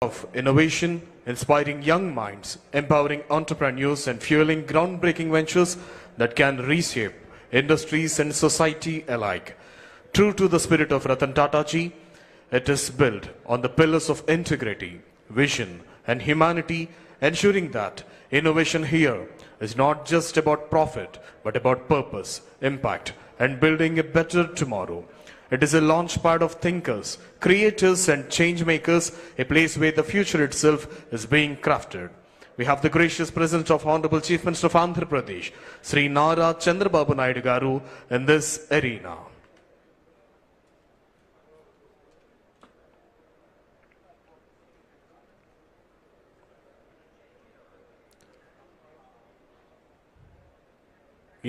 of innovation, inspiring young minds, empowering entrepreneurs, and fueling groundbreaking ventures that can reshape industries and society alike. True to the spirit of Ratan Tata ji, it is built on the pillars of integrity, vision, and humanity, ensuring that innovation here is not just about profit, but about purpose, impact, and building a better tomorrow. It is a launchpad of thinkers, creators, and change makers, a place where the future itself is being crafted. We have the gracious presence of Honorable Chief Minister of Andhra Pradesh, Sri Nara Chandrababu Naidu Garu, in this arena.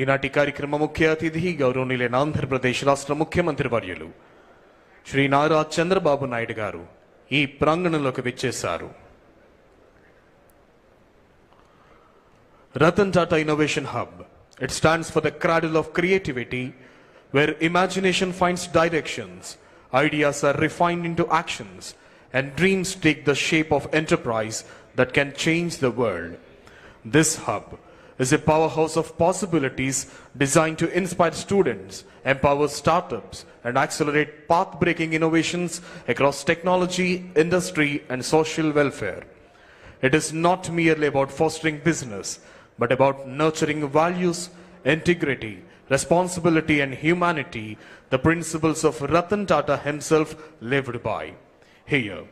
ఈనాటి కార్యక్రమ ముఖ్య అతిథి గౌరవనీయులైన ఆంధ్రప్రదేశ్ రాష్ట్ర ముఖ్యమంత్రి వర్యులు శ్రీ నారా చంద్రబాబు నాయుడు గారు ఈ ప్రాంగణంలోకి విచ్చేశారు. Ratan Tata Innovation Hub. It stands for the cradle of creativity, where imagination finds directions, ideas are refined into actions, and dreams take the shape of enterprise that can change the world. This hub is a powerhouse of possibilities designed to inspire students, empower startups, and accelerate path-breaking innovations across technology, industry, and social welfare. It is not merely about fostering business, but about nurturing values, integrity, responsibility, and humanity, the principles of Ratan Tata himself lived by. Here,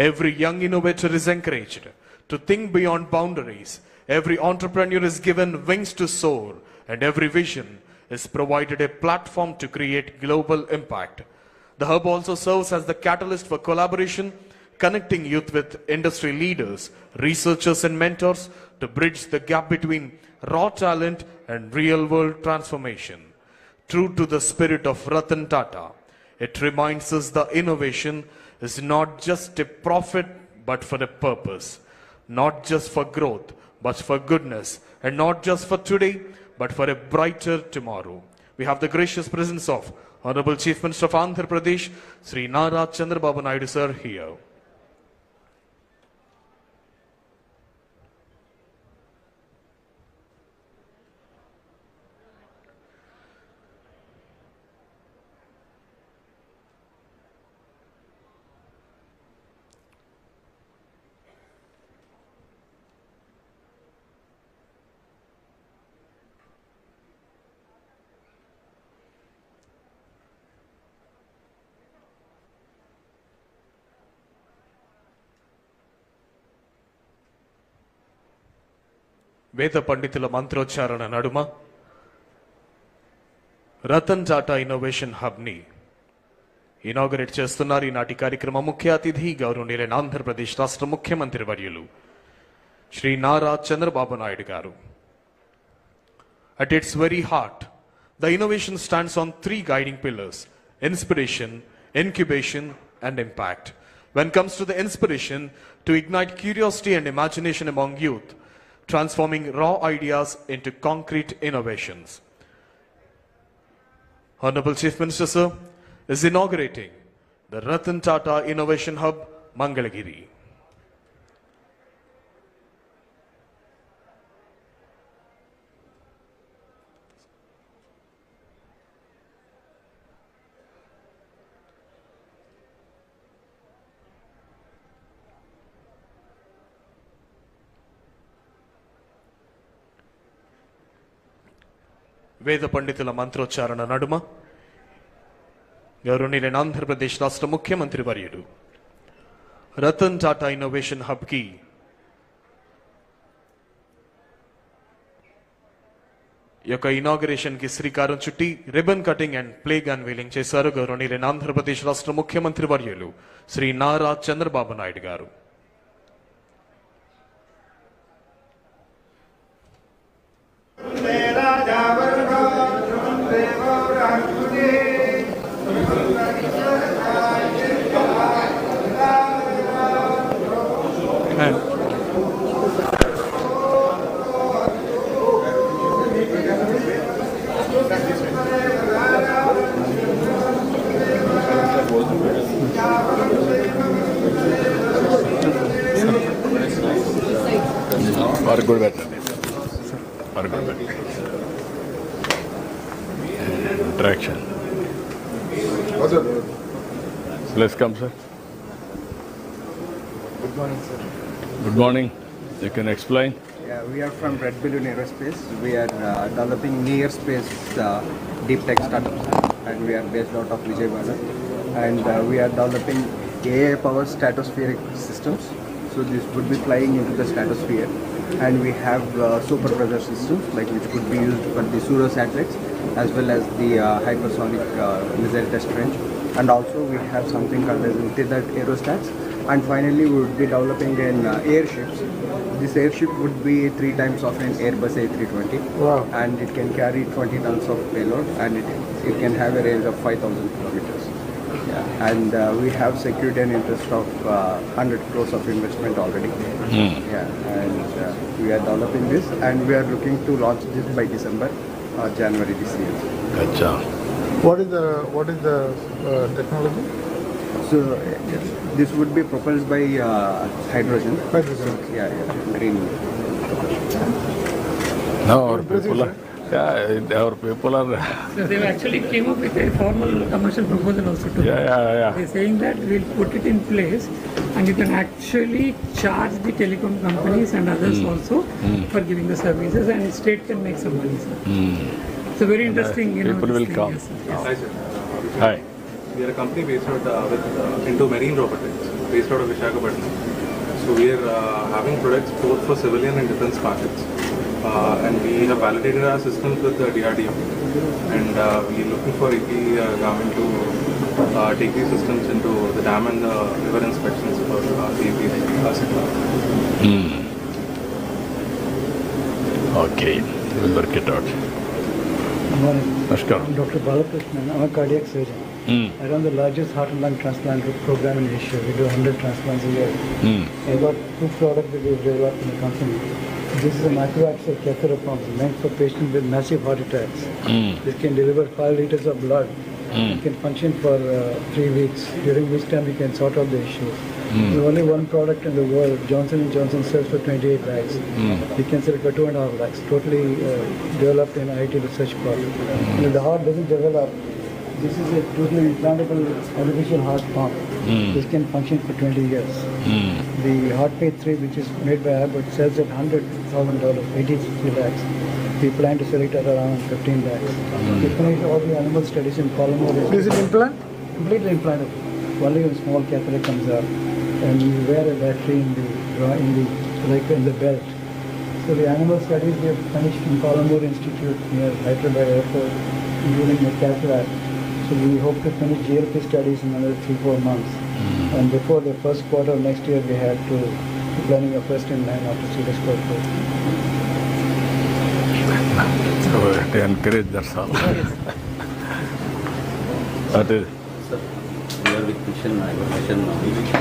every young innovator is encouraged to think beyond boundaries. Every entrepreneur is given wings to soar, and every vision is provided a platform to create global impact. The hub also serves as the catalyst for collaboration, connecting youth with industry leaders, researchers, and mentors to bridge the gap between raw talent and real-world transformation. True to the spirit of Ratan Tata, it reminds us that innovation is not just a profit, but for a purpose, not just for growth, but for goodness, and not just for today, but for a brighter tomorrow. We have the gracious presence of Honorable Chief Minister of Andhra Pradesh, Sri Nara Chandrababu Naidu sir here. వేద పండితుల మంత్రోచ్చారణ నడుమ Ratan Tata innovation హబ్ని inaugurate చేస్తున్నారు. ఈనాటి కార్యక్రమ ముఖ్య అతిథి గౌరవనీయులైన ఆంధ్రప్రదేశ్ రాష్ట్ర ముఖ్యమంత్రి వర్యులు శ్రీ నారా చంద్రబాబు నాయుడు గారు. At its very heart, the innovation stands on three guiding pillars: inspiration, incubation, and impact. When it comes to the inspiration, to ignite curiosity and imagination among youth, transforming raw ideas into concrete innovations. Honorable Chief Minister sir is inaugurating the Ratan Tata Innovation Hub, Mangalagiri. వేద పండితుల మంత్రోచ్చారణ నడుమ గౌరవనీయులైన ఆంధ్రప్రదేశ్ రాష్ట్ర ముఖ్యమంత్రి వర్యుడు Ratan Tata innovation hub కి యొక్క inauguration కి శ్రీకారం చుట్టి ribbon cutting and plague unveiling చేశారు గౌరవనీయులైన ఆంధ్రప్రదేశ్ రాష్ట్ర ముఖ్యమంత్రి వర్యులు శ్రీ నారా చంద్రబాబు నాయుడు గారు. పెట్టండి మరుగుడు పెట్టండి interaction please come sir Good morning, sir. Good morning you can explain Yeah, we are from Red Balloon Aerospace. We are developing near space deep tech startups, and we are based out of Vijayawada. And we are developing AI powered stratospheric systems. So this would be flying into the stratosphere, and we have super pressure systems like which could be used for the pseudo satellites as well as the hypersonic missile test range. And also we have something called as tethered aerostats. And finally, we would be developing an airships. This airship would be 3 times of an Airbus A320. Wow. And it can carry 20 tons of payload, and it can have a range of 5,000 kilometers. Yeah. And we have secured an interest of 100 crores of investment already. Yeah. And we are developing this, and we are looking to launch this by December or January this year. అచ్చా What is the technology? So this would be propelled by hydrogen. Hydrogen. Yeah, green. No, our people are So they actually came up with a formal commercial proposal also to yeah. They're saying that we'll put it in place and you can actually charge the telecom companies and others also for giving the services, and state can make some money, sir. So very interesting, people this will thing, come. yes, sir. Hi, sir. Hi. We are a company based out into marine robotics, based out of Avishkarana. So we are having products both for civilian and defense markets. And we have validated our systems with the DRDO. And we are looking for AP government to take these systems into the dam and the river inspections for the AP sector. Okay, we'll work it out. Good morning. Namaskar. I'm Dr. Balakrishnan. I'm a cardiac surgeon. I run the largest heart and lung transplant program in Asia. We do 100 transplants a year. I got 2 products that we've developed in the company. This is a microaxial catheter pump meant for patients with massive heart attacks. This can deliver 5 liters of blood. It can function for 3 weeks, during which time we can sort out the issues. There's only one product in the world. Johnson & Johnson sells for 28 lakhs. We can sell for 2.5 lakhs. Totally developed in IT research park. If the heart doesn't develop, this is a totally implantable artificial heart pump. This can function for 20 years. The HeartPay 3, which is made by Abbott, sells at $100,000, 83 lakhs. We plan to sell it at around 15 lakhs. We finished all the animal studies in polymer. Is it implant? Completely implantable. Only a small catheter comes out, and you wear a battery in the belt. So the animal studies we have finished in Colombo Institute near Hyderabad Airport, including the cataract. So we hope to finish GLP studies in another 3-4 months. And before the first quarter of next year, we have to be planning a first in line after Swedish corporate. So to encourage, that's all. That is. Sir, we are with mission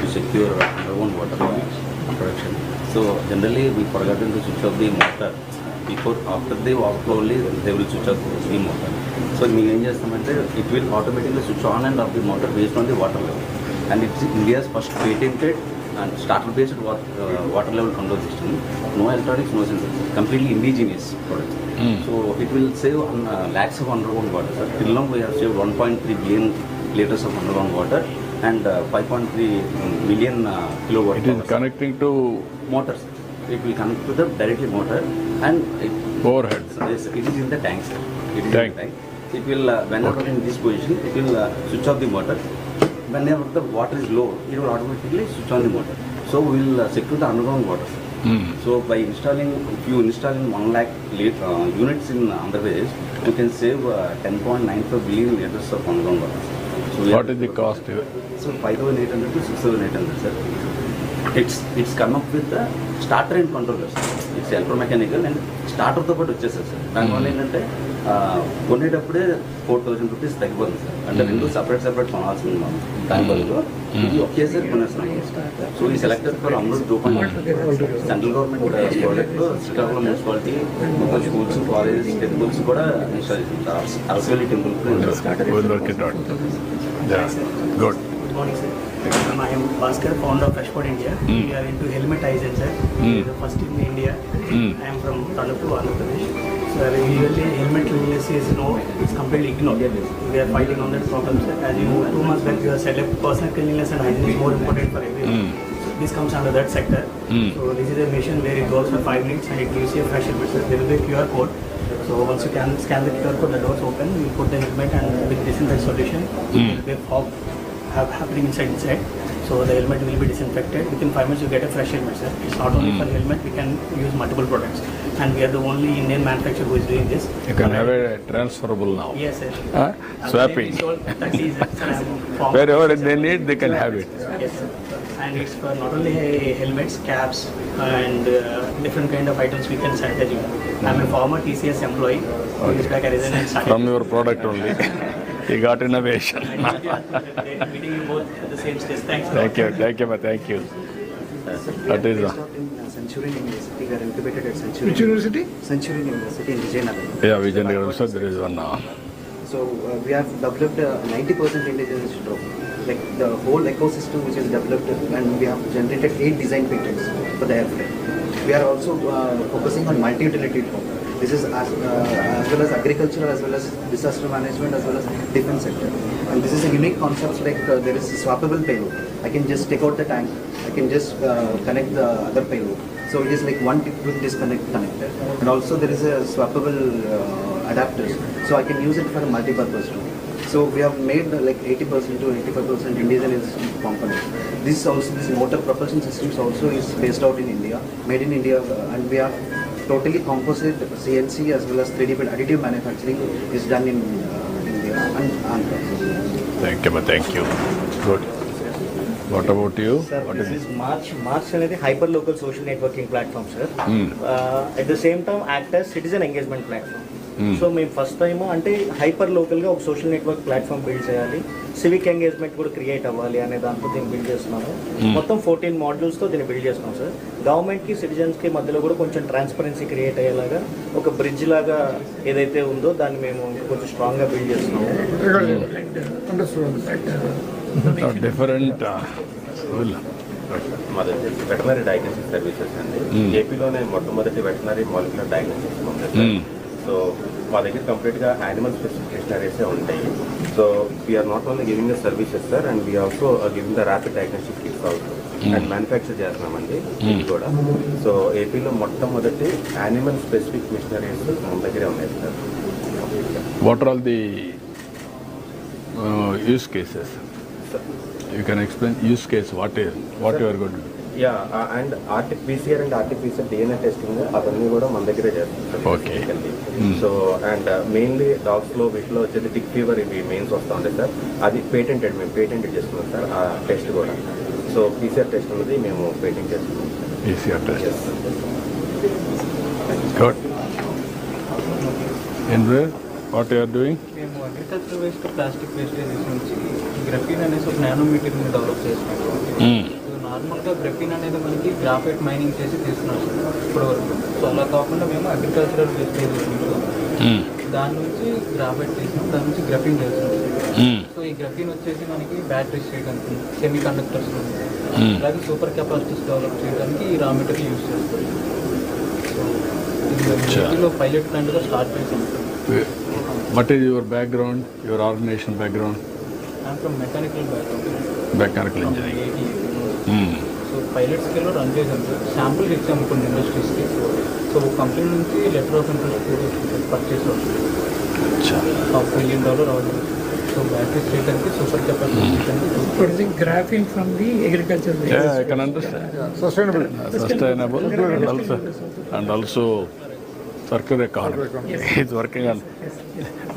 to secure underground water production. So generally we forgotten to switch off the motor. After they walk slowly, they will switch off the motor. So we it will automatically switch on and off the motor based on the water level. And it's India's first patented and starter-based water level control system. No electronics, no sensors. Completely indigenous product. So it will save lakhs of underground water. Sir. Till now we have saved 1.3 billion liters of underground water and 5.3 million kilowatt. It is connecting to motors. It will connect to the directly motor and overhead. it is in the tank, sir. It is Tank. in the tank. It will whenever in this position, it will switch off the motor. Whenever the water is low, it will automatically switch on the motor. So we will secure the underground water. So by installing, if you install in 1 lakh units in Andhra Pradesh, you can save 10.95 billion liters of underground water. So What is the cost here? So 5,800 to 6,800, sir. It's come up with the starter and controllers. It's electromechanical and starter తో పాటు వచ్చేసారు sir. దానివల్ల ఏంటంటే కొనేటప్పుడే 4,000 rupees తగ్గిపోతుంది sir. అంటే రెండు separate కొనాల్సి ఉంది మనం. దాని బదులు ఇది ఒకేసారి కొనేస్తున్నాం. సో ఈ selected for Amrit 2.0 central government project లో శ్రీకాకుళం మున్సిపాలిటీ మొత్తం స్కూల్స్, కాలేజెస్, టెంపుల్స్ కూడా ఇన్స్టాల్ చేసింది. Arasavalli temple We'll work it out. Yeah, good. Good morning, sir. I am Bhaskar, founder of Freshport India. We are into helmetization, sir. We are the first in India. I am from Talukku, Andhra Pradesh. So usually helmet cleanliness is it's completely ignored. We are fighting on that problem, sir. As you know, 2 months back you have said that personal cleanliness and hygiene is more important for everyone. This comes under that sector. So this is a machine where it goes for 5 minutes and it gives you a fresh helmet, sir. There will be a QR code. So once you can scan the QR code, the doors open, you put the helmet and with disinfect solution, there will be a fog happening inside. So the helmet will be disinfected. Within 5 minutes you get a fresh helmet, sir. It's not only for helmet, we can use multiple products. And we are the only Indian manufacturer who is doing this. You can have a transferable now. Yes, sir. Swapping. Sir, Wherever they need, they can have it. Yes, sir. And it's for not only helmets, caps, and different kind of items we can sanitize you. I'm a former TCS employee. Years back I resigned and started. From your product only. You got innovation. Meeting you both at the same stage. Thanks. Thank you. That is Centurion University, we are incubated at Centurion. Which university? Centurion University in Vijayanagar. yeah, Vijayanagar also there is one now. So we have developed a 90% indigenous drone. Like the whole ecosystem which is developed, and we have generated 8 design patents for the airplane. We are also focusing on multi-utility drone. This is as well as agriculture, as well as disaster management, as well as defense sector. And this is a unique concept, like there is a swappable payload. I can just take out the tank, I can just connect the other payload. So it is like one quick disconnect connector. And also there is a swappable adapters. So I can use it for a multi-purpose drone. So we have made like 80% to 85% indigenous components. This motor propulsion systems also is based out in India, made in India, and we have totally composite CNC as well as 3D print additive manufacturing is done in India and Andhra. Thank you. Good. What about you? Sir, What this is is March అనేది hyper-local social networking platform, sir. At the same time, act as citizen engagement platform. So మేము first time అంటే hyper లోకల్గా ఒక social network platform build చేయాలి, civic engagement కూడా create అవ్వాలి అనే దాంతో దీన్ని బిల్డ్ చేస్తున్నాము. మొత్తం 14 మాడ్యూల్స్తో దీన్ని బిల్డ్ చేస్తున్నాం సార్. గవర్నమెంట్కి సిటిజన్స్కి మధ్యలో కూడా కొంచెం ట్రాన్స్పరెన్సీ క్రియేట్ అయ్యేలాగా ఒక బ్రిడ్జ్ లాగా ఏదైతే ఉందో దాన్ని మేము కొంచెం స్ట్రాంగ్గా బిల్డ్ చేస్తున్నాము. డిఫరెంట్ మాది వెటనరీ డయాగ్నోస్టిక్ సర్వీసెస్ అండి. ఏపీలోనే మొట్టమొదటి వెటనరీ మాలిక్యులర్ డయాగ్నోస్టిక్స్ ఉంది. సో మా దగ్గర కంప్లీట్గా యానిమల్ స్పెసిఫికేషనరీసే ఉంటాయి. So we are not only giving the services sir, and we also giving the rapid diagnostic kits also and manufacture చేస్తున్నామండి ఇది కూడా. సో ఏపీలో మొట్టమొదటి యానిమల్ స్పెసిఫిక్ మిషనరీస్ మన దగ్గరే ఉన్నాయి sir. What are all the use cases? You can explain use case. What you are going to do? Yeah, and PCR and artificial DNA testing అవన్నీ కూడా మన దగ్గరే చేస్తాం. ఓకే. సో అండ్ మెయిన్లీ డాగ్స్లో వీటిలో వచ్చేది టిక్ ఫీవర్ ఇవి mains వస్తూ ఉంటాయి సార్. అది మేము పేటెంటెడ్ చేస్తున్నాం సార్ ఆ టెస్ట్ కూడా. సో PCR టెస్ట్ అనేది మేము పేటెంట్ చేస్తున్నాం. PCR test. Good. Andhra, what you are doing? మేము అగ్రికల్చర్ వేస్ట్ ప్లాస్టిక్ వేస్టేజెస్ నుంచి గ్రఫీన్ అనేసి ఒక నానో మెటీరియల్ని డెవలప్ చేసినాము. నార్మల్గా గ్రఫీన్ అనేది మనకి గ్రాఫైట్ మైనింగ్ చేసి తీస్తున్నాం సార్ ఇప్పటి వరకు. సో అలా కాకుండా మేము అగ్రికల్చరల్ వేస్టేజెస్ దాని నుంచి గ్రాఫైట్ తీసినాం, దాని నుంచి గ్రఫీన్ చేస్తున్నాం. సో ఈ గ్రఫీన్ వచ్చేసి మనకి బ్యాటరీస్ చేయడానికి, సెమీ కండక్టర్స్, అలాగే సూపర్ కెపాసిటీస్ డెవలప్ చేయడానికి ఈ రా మెటీరియల్ యూజ్ చేస్తాం. సో ఇది పైలట్ ప్లాంట్గా స్టార్ట్ చేసాం. What is your background, your organization background? I'm from mechanical background. Mechanical engineering. So pilot స్కేల్లో రన్ చేసాం సార్. శాంపుల్ ఇచ్చాము కొన్ని ఇండస్ట్రీస్కి. సో కంపెనీ నుంచి లెటర్ ఆఫ్ ఇంట్రెస్ట్ కూడా పర్చేస్ అవుతుంది. $500 million అవ్వదు. సో బ్యాటరీస్ చేయడానికి, సూపర్ కెపాసిటీ చేయడానికి. Producing graphene from the agriculture waste. Yeah, I can understand. Sustainable and also circular economy. He's working on.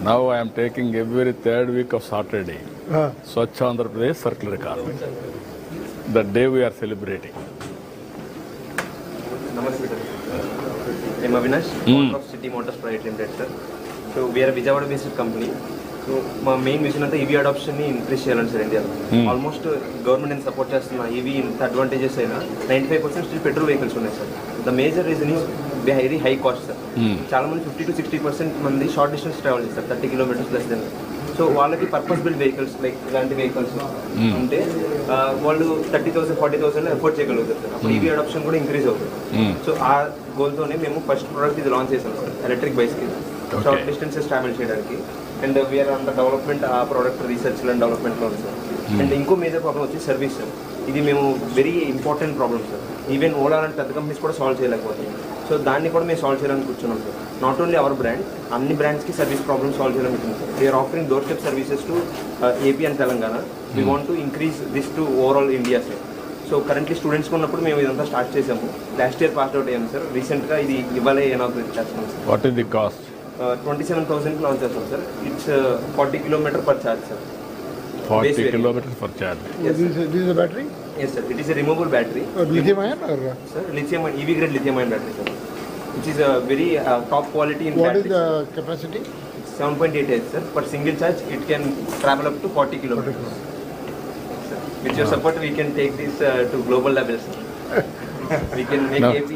Now I am taking every 3rd week of Saturday. Swachh Andhra Pradesh circular economy. That day we are celebrating. Namaste. I am Avinash, owner of City Motors Private Limited, sir. So we are a Vijayawada-based company. So my main mission is EV adoption ni increase cheyalani sir India. Almost government in support chestunna EV inta advantages aina 95% still petrol vehicles unnai sir. The major reason is very high cost sir. Chaala mandi 50 to 60% mandi short distance travel chestar 30 kilometers less than. So వాళ్ళకి purpose built vehicles like ఇలాంటి vehicles ఉంటే వాళ్ళు 30,000 40,000 afford చేయగలుగుతారు sir. అప్పుడు EV adoption కూడా increase అవుతుంది. So ఆ గోల్తోనే మేము ఫస్ట్ ప్రోడక్ట్ ఇది లాంచ్ చేసాం సార్, ఎలక్ట్రిక్ బైక్స్కి షార్ట్ డిస్టెన్సెస్ ట్రావెల్ చేయడానికి. అండ్ వీఆర్ అంత డెవలప్మెంట్ ఆ ప్రోడక్ట్ రీసెర్చ్ అండ్ డెవలప్మెంట్లో ఉంది సార్. అండ్ ఇంకో మేజర్ ప్రాబ్లం వచ్చి సర్వీస్ సార్. ఇది మేము very important problem sir. Even Ola లాంటి పెద్ద కంపెనీస్ కూడా సాల్వ్ చేయలేకపోతున్నాయి. సో దాన్ని కూడా మేము సాల్వ్ చేయాలని కూర్చున్నాం sir. Not only our brand, అన్ని బ్రాండ్స్కి సర్వీస్ ప్రాబ్లమ్ సాల్వ్ చేయాలని కూర్చున్నాం sir. We're offering doorstep services to AP and Telangana. We want to increase this to overall India sir. So currently స్టూడెంట్స్కి ఉన్నప్పుడు మేము ఇదంతా స్టార్ట్ చేసాము. లాస్ట్ ఇయర్ పాస్ అవుట్ అయ్యాము సార్. రీసెంట్గా ఇది ఇవాళ ఇనాగ్రేట్ చేస్తున్నాం sir. What is the cost? 27,000కి లాంచ్ చేస్తాం sir. It's 40 kilometers per charge sir. 40 kilometers per charge. Yes, This is a battery? Yes sir, it is a removable battery. Lithium ion or? Sir, lithium ion, EV grade lithium ion battery sir, which is a very top quality in What battery. is the capacity? 7.8 H sir. Per single charge it can travel up to 40 kilometers. Sir, with your support we can take this to global levels. We can make No, AP.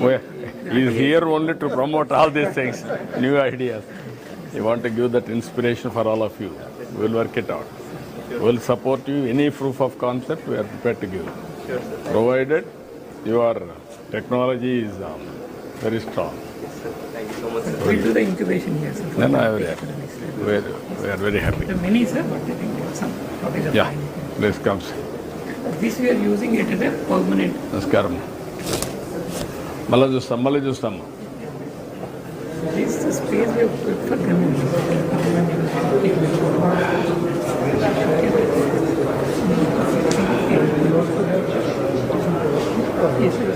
he is here only to promote all these things, new ideas. You want to give that inspiration for all of you. We will work it out. We will support you. Any proof of concept, we are prepared to give. Sure sir. Provided your technology is very strong. Yes, sir. Thank you so much sir. We'll do the incubation here, sir. Then I will. We are very happy. There are many, sir, but I think there are some shortage of Yeah, time. this comes. This we are using it as a permanent. నమస్కారం. మళ్ళీ చూస్తాము. This is the space we have built for community. Yes, sir.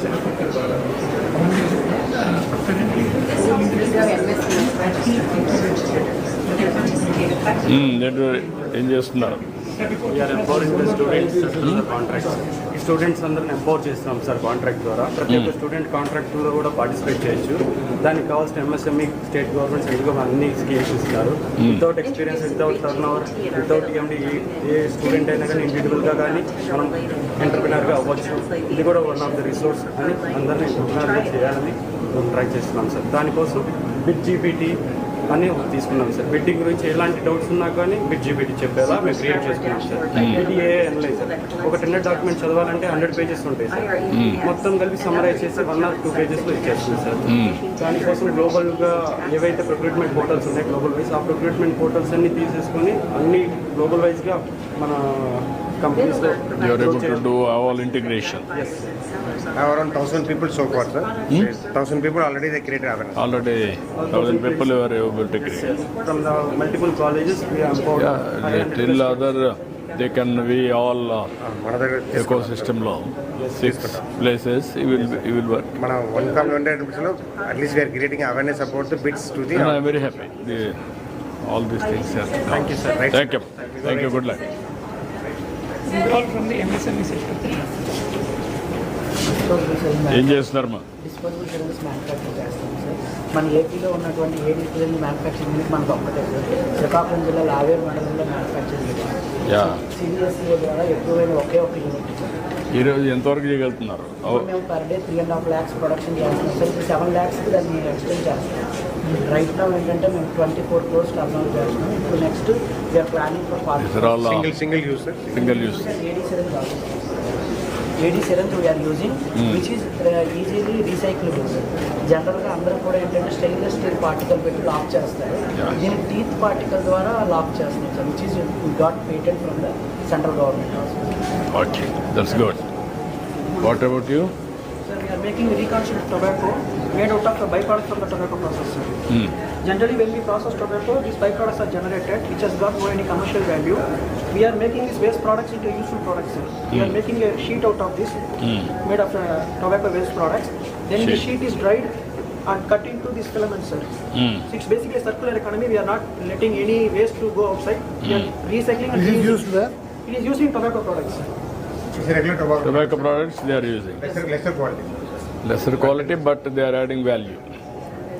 ఏం చేస్తున్నారు? We are empowering the students contracts. ఈ students అందరిని empower చేస్తున్నాం sir contract ద్వారా. ప్రతి ఒక్క స్టూడెంట్ కాంట్రాక్ట్లో కూడా పార్టిసిపేట్ చేయొచ్చు. దానికి కావాల్సిన MSME state government central government అన్ని స్కీమ్స్ ఇస్తారు. Without experience, without turnover, without ఎండి ఏ స్టూడెంట్ అయినా కానీ ఇండివిజువల్గా కానీ మనం ఎంటర్ప్రినర్గా అవ్వచ్చు. ఇది కూడా వన్ ఆఫ్ ద రిసోర్స్ అని అందరినీ ఎంటర్ప్రినర్గా చేయాలని మేము ట్రై చేస్తున్నాం సార్. దానికోసం బిట్ జీపీటీ అని తీసుకున్నాం సార్. బిడ్డింగ్ గురించి ఎలాంటి డౌట్స్ ఉన్నా కానీ బిట్ జీపీటీ చెప్పేలా మేము క్రియేట్ చేసుకున్నాం సార్. ఇది ఏ అనలైజర్ ఒక టెండర్ డాక్యుమెంట్ చదవాలంటే 100 pages ఉంటాయి సార్. మొత్తం కలిపి సమ్మరైజ్ చేసి 1 or 2 pagesలో ఇచ్చేస్తుంది సార్. దానికోసం గ్లోబల్గా ఏవైతే ప్రొక్యూట్మెంట్ పోర్టల్స్ ఉన్నాయి గ్లోబల్ వైజ్, ఆ ప్రొక్యూట్మెంట్ పోర్టల్స్ అన్ని తీసేసుకొని అన్ని గ్లోబల్ వైజ్గా మన కంపెనీస్లో You are able to do all integration. I have around 1,000 people so far, sir. 1,000 people already they created awareness. Already 1,000 people you are able to create. from the multiple colleges we have about Yeah, till other they can be all ecosystem law. 6 places you will work. Mana 100 lo at least we are creating awareness about the bits to the. And I am very happy. All these things are. Thank you, sir. Thank you. Thank you. Good luck. All from the MSME sector. ఏం చేస్తున్నారమ్మా? Disposable cylinders manufacture చేస్తాం sir. మన ఏపీలో ఉన్నటువంటి ఏడీ cylinder manufacturing unit మనకు ఒక్కటే sir. Srikakulam జిల్లాలో ఆవేరు మండలంలో manufacturing unit. Yeah, CBSE ద్వారా ఎక్కువైన ఒకే ఒక యూనిట్ సార్. ఈరోజు ఎంతవరకు చేయగలుగుతున్నారు? మేము పర్ డే 3.5 lakhs ప్రొడక్షన్ చేస్తున్నాం సార్. ఇప్పుడు 7 lakhsకి దాన్ని ఎక్స్టెండ్ చేస్తాం. రైట్ నౌ ఏంటంటే మేము 24 crores టర్న్ ఓవర్ చేస్తున్నాం. ఇప్పుడు next we are planning for Single use, sir. Single use. AD syringe we are using which is easily recyclable. జనరల్గా అందరూ కూడా ఏంటంటే స్టెయిన్లెస్ స్టీల్ పార్టికల్ పెట్టి లాక్ చేస్తారు. దీనికి టీత్ పార్టికల్ ద్వారా లాక్ చేస్తున్నాం sir, which is got patent from the central government also. Okay, that's good. What about you? Sir, we are making reconstructed tobacco made out of the byproducts from the tobacco process, sir. Generally, when we process tobacco, these byproducts are generated, which has got no any commercial value. We are making these waste products into useful products, sir. We are making a sheet out of this, made of tobacco waste products. Then the sheet is dried and cut into these filaments, sir. So it's basically a circular economy. We are not letting any waste to go outside. We are recycling and This is reusing. used where? It is used in tobacco products, sir. It's a regular tobacco. Tobacco products they are using. Lesser quality. Lesser quality, but they are adding value.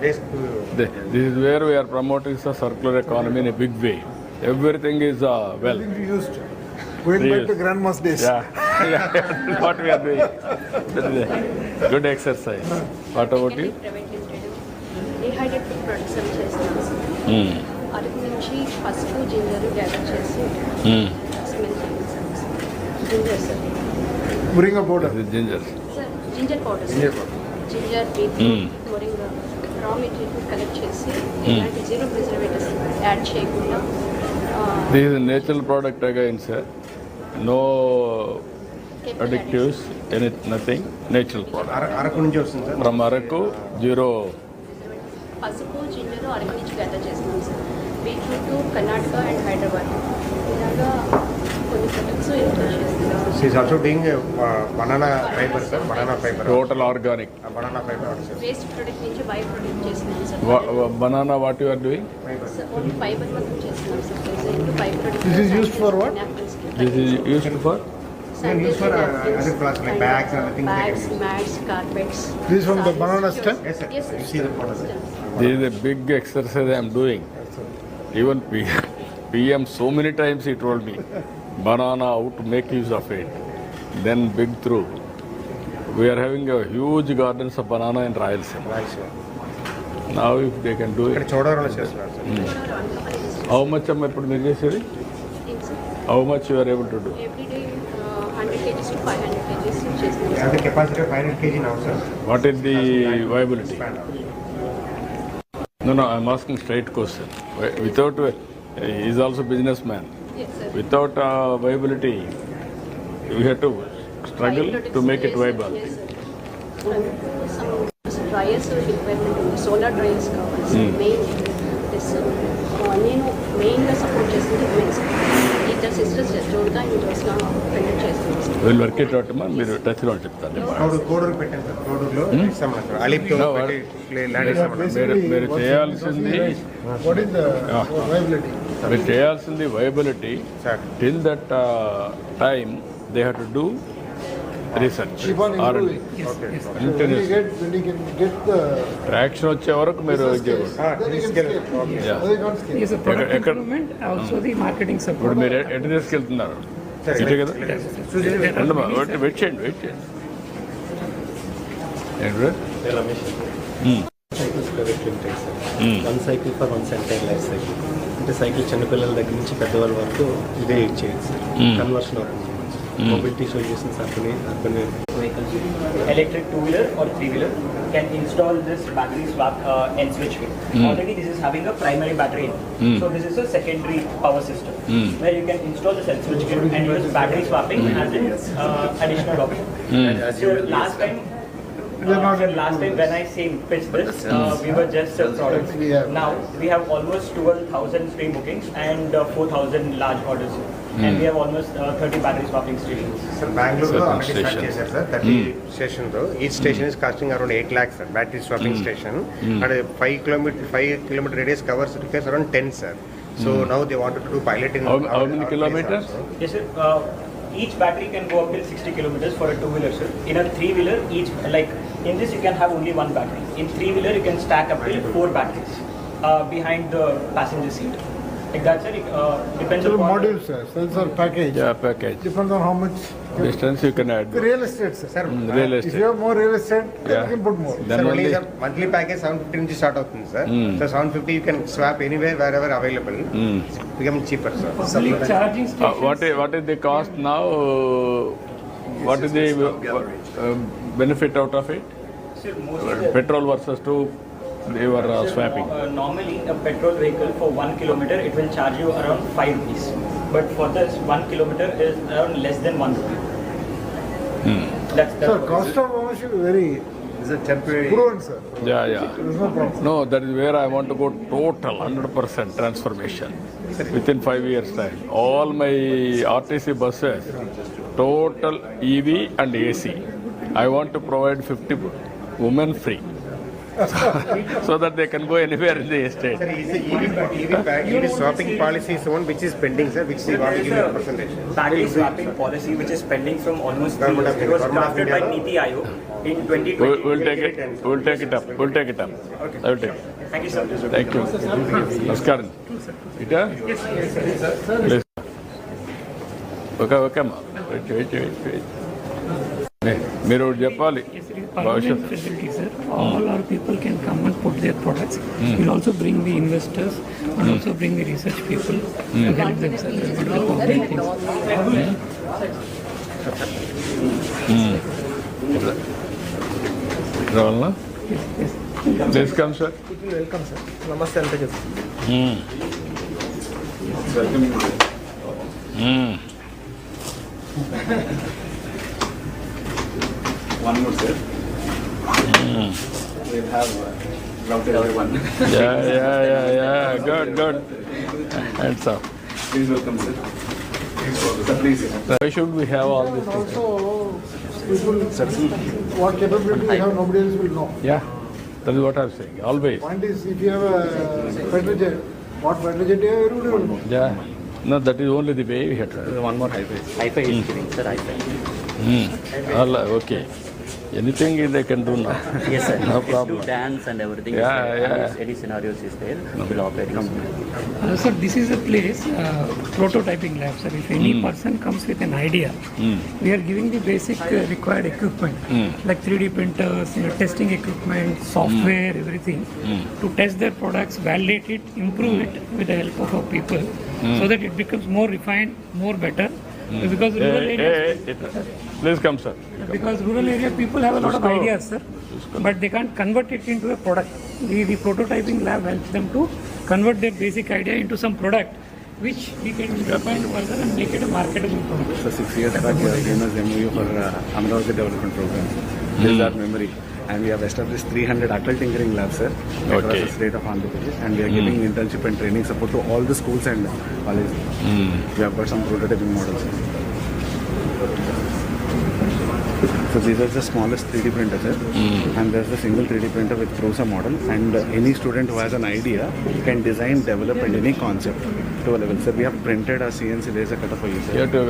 Waste to. This is where we are promoting the circular economy in a big way. Everything is well. Everything we used. Going back to grandma's days. Yeah, that's what we are doing. That is a good exercise. What about you? Dehydrated food products చేస్తున్నాం. Artificial నుంచి పసుపు ginger gather చేసి smell చేయండి sir. Ginger sir. Bring a border. Ginger. Sir ginger powder sir. Ginger beetroot moringa raw material collect చేసి ఇలాంటి zero preservatives add చేయకుండా This is a natural product again, sir. No additives, nothing. Natural product. Araku నుంచి వస్తుంది sir. From Araku, zero. పసుపు ginger Araku నుంచి gather చేస్తున్నాం sir. Beetroot Karnataka and Hyderabad ఇలాగా కొన్ని ప్రొడక్ట్స్ ఇంట్రొడ్యూస్ చేస్తున్నాం. She's also doing banana fiber, sir. Banana fiber. Total organic. Banana fiber also. Waste product నుంచి by product చేస్తున్నాం sir. Banana, what you are doing? Only fibre మాత్రం చేస్తున్నాం sir. Present by product. This is used for what? This is used for? Used for other products like bags and other things. Bags, mats, carpets. This is from the banana stem? Yes, sir. Yes, sir. You see the product. This is a big exercise I am doing. Even PM so many times he told me, banana, how to make use of it. Then big through. We are having a huge gardens of banana in Rayalaseema. Now if they can do ఇక్కడ it. Chodavaram చేస్తున్నారు sir. How much am I put in చేసేది? How much you are able to do? Every day 100 kgs to 500 kgs చేస్తున్నాం And the capacity of 500 kg now, sir. What is the viability? No, I am asking straight question. Without, he is also businessman. Yes, sir. Without viability, we have to struggle to make it viable. Yes, sir. Some dryers requirement ఉంది. Solar dryers కావాలి sir. Main plus నేను మెయిన్గా support చేస్తుంది women's. ఇద్దరు sisters జోడ్గా and జోస్గా conduct చేస్తున్నాను sir. We'll work it out, man. మీరు టచ్లో చెప్తాను. కోడూరు పెట్టాను సార్. కోడూరులో ఇస్తామన్నారు సార్. అలీప్తో ల్యాండ్ ఇస్తామన్నారు. మీరు చేయాల్సింది What is the viability? మీరు చేయాల్సింది viability. Till that time they have to do research. Keep on improving. When you get the traction వచ్చే వరకు మీరు then you can scale. Yeah. They can't scale. Yes, a product ఎక్కడ- improvement, also the marketing ఇప్పుడు support. మీరు ఎటు తీసుకెళ్తున్నారు? ఇటే కదా? రండమ్మా, వెయిట్ చేయండి. ఏంటి? Cycles private limited sir. 1 cycle for 1 entire life cycle. అంటే సైకిల్ చిన్నపిల్లల దగ్గర నుంచి పెద్దవాళ్ళ వరకు ఇదే యూజ్ చేయొచ్చు సార్. కన్వర్షన్ అవుతుంది. Mobility solutions urban vehicles. Electric two-wheeler or three-wheeler can install this battery swap and switch kit. Already this is having a primary battery in. So this is a secondary power system where you can install the cell switch kit and use battery swapping as an additional option. So last time when I pitched this, we were just products. Now we have almost 12,000 pre-bookings and 4,000 large orders. And we have almost 30 battery swapping stations. Sir, Bangalore already start చేశారు sir. 30 station తో each station is costing around 8 lakhs sir. Battery swapping station and 5 kilometer radius covers requires around 10 sir. So now they wanted to do pilot in How many kilometers? Yes sir. Each battery can go up till 60 kilometers for a two-wheeler sir. In a three-wheeler, in this you can have only one battery. In three-wheeler you can stack up till 4 batteries behind the passenger seat. Like that sir, depends upon Modules, sir. Sensor package. Yeah, package. Depends on how much Distance you can add. real estate, sir. Real If estate. you have more real estate, then Yeah. you can put more. Then Sir, only only monthly package 750 నుంచి start అవుతుంది sir. So 750 you can swap anywhere wherever available. Become cheaper sir. Public charging stations. what is the cost now? What is the benefit out of it? Sir, mostly Petrol versus two, they were swapping. Normally a petrol vehicle for 1 kilometer it will charge you around 5 rupees. But for this 1 kilometer is around less than 1 rupee. That's Sir, cost of ownership is very Is a temporary proven, sir. Yeah. There is no problem. No, that is where I want to go total 100% transformation within 5 years time. All my RTC buses, total EV and AC. I want to provide 50 women free. So that they can go anywhere in the estate. Sir, is the EV swapping policy is one which is pending, sir, which we want to give a percentage. battery swapping policy which is pending from almost 3 years. It was drafted by Niti Aayog in 2020. We'll take it. We'll take it up. Okay. I will take it. Thank you sir. Thank you. Namaskaram. Ita? Please. Okay, ma. Wait. మీరు ఒకటి చెప్పాలి Yes, it is భవిష్యత్ permanent facility, sir. All our people can come and put their products. We'll also bring the investors and also bring the research people to help them, sir. What are the concrete things? రావాలనా Yes, yes. Please come sir welcome sir. నమస్తే అంతే కదా. One more, sir. We'll have routed everyone. Yeah. Good. Hands up. Please welcome, sir. Sir, please. Why should we have all these things? What capability we have, nobody else will know. Yeah, that is what I'm saying. Always. Point is, if you have a fighter jet, what fighter jet you have, everybody will know. Yeah. No, that is only the way we have to. One more high-fi. High-fi is giving, sir, high-fi. All okay. Anything they can do now. Yes, sir. No It's problem. to dance and everything. Yeah, is there. yeah. And any scenarios is there. We'll operate. Sir, this is a place, prototyping lab, sir. If any person comes with an idea, we are giving the basic required equipment, like 3D printers, testing equipment, software, everything, to test their products, validate it, improve it with the help of our people, so that it becomes more refined, more better. Because rural areas, Please come, sir. because rural area people have a lot of ideas, sir, but they can't convert it into a product. The prototyping lab helps them to convert their basic idea into some product, which we can refine further and make it a marketable product. So 6 years back, we have given us MOU for Amravati Development Program. This is our memory. And we have established 300 adult tinkering labs, sir, across the state of Andhra Pradesh. And we are giving internship and training support to all the schools and colleges. We have got some prototyping models. So these are the smallest 3D printers, sir. And there's a single 3D printer with Prosa model. And any student who has an idea can design, develop, and any concept to a level. Sir, we have printed a CNC laser cutter for you, sir. You have to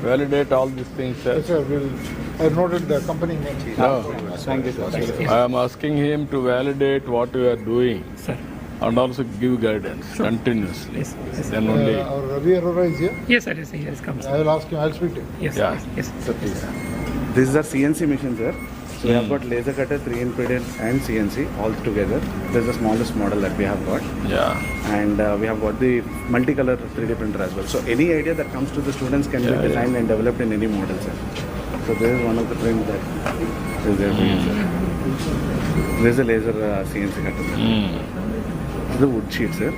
validate all these things, sir. Yes, sir. I noted the company name. No. Thank you, sir. Thank you. I am asking him to validate what you are doing. Sir. And also give guidance continuously. Yes, yes. Then only. Our Ravi Arora is here. Yes, sir. Yes, yes, come, sir. I will ask him. I will speak to him. Yes, Yeah. yes. So please. This is our CNC machine, sir. So we have got laser cutter, 3 impedance and CNC all together. This is the smallest model that we have got. Yeah. And we have got the multicolor 3D printer as well. So any idea that comes to the students can be designed and developed in any model, sir. So this is one of the prints that is there for you, sir. This is a laser CNC cutter. This is the wood sheet, sir.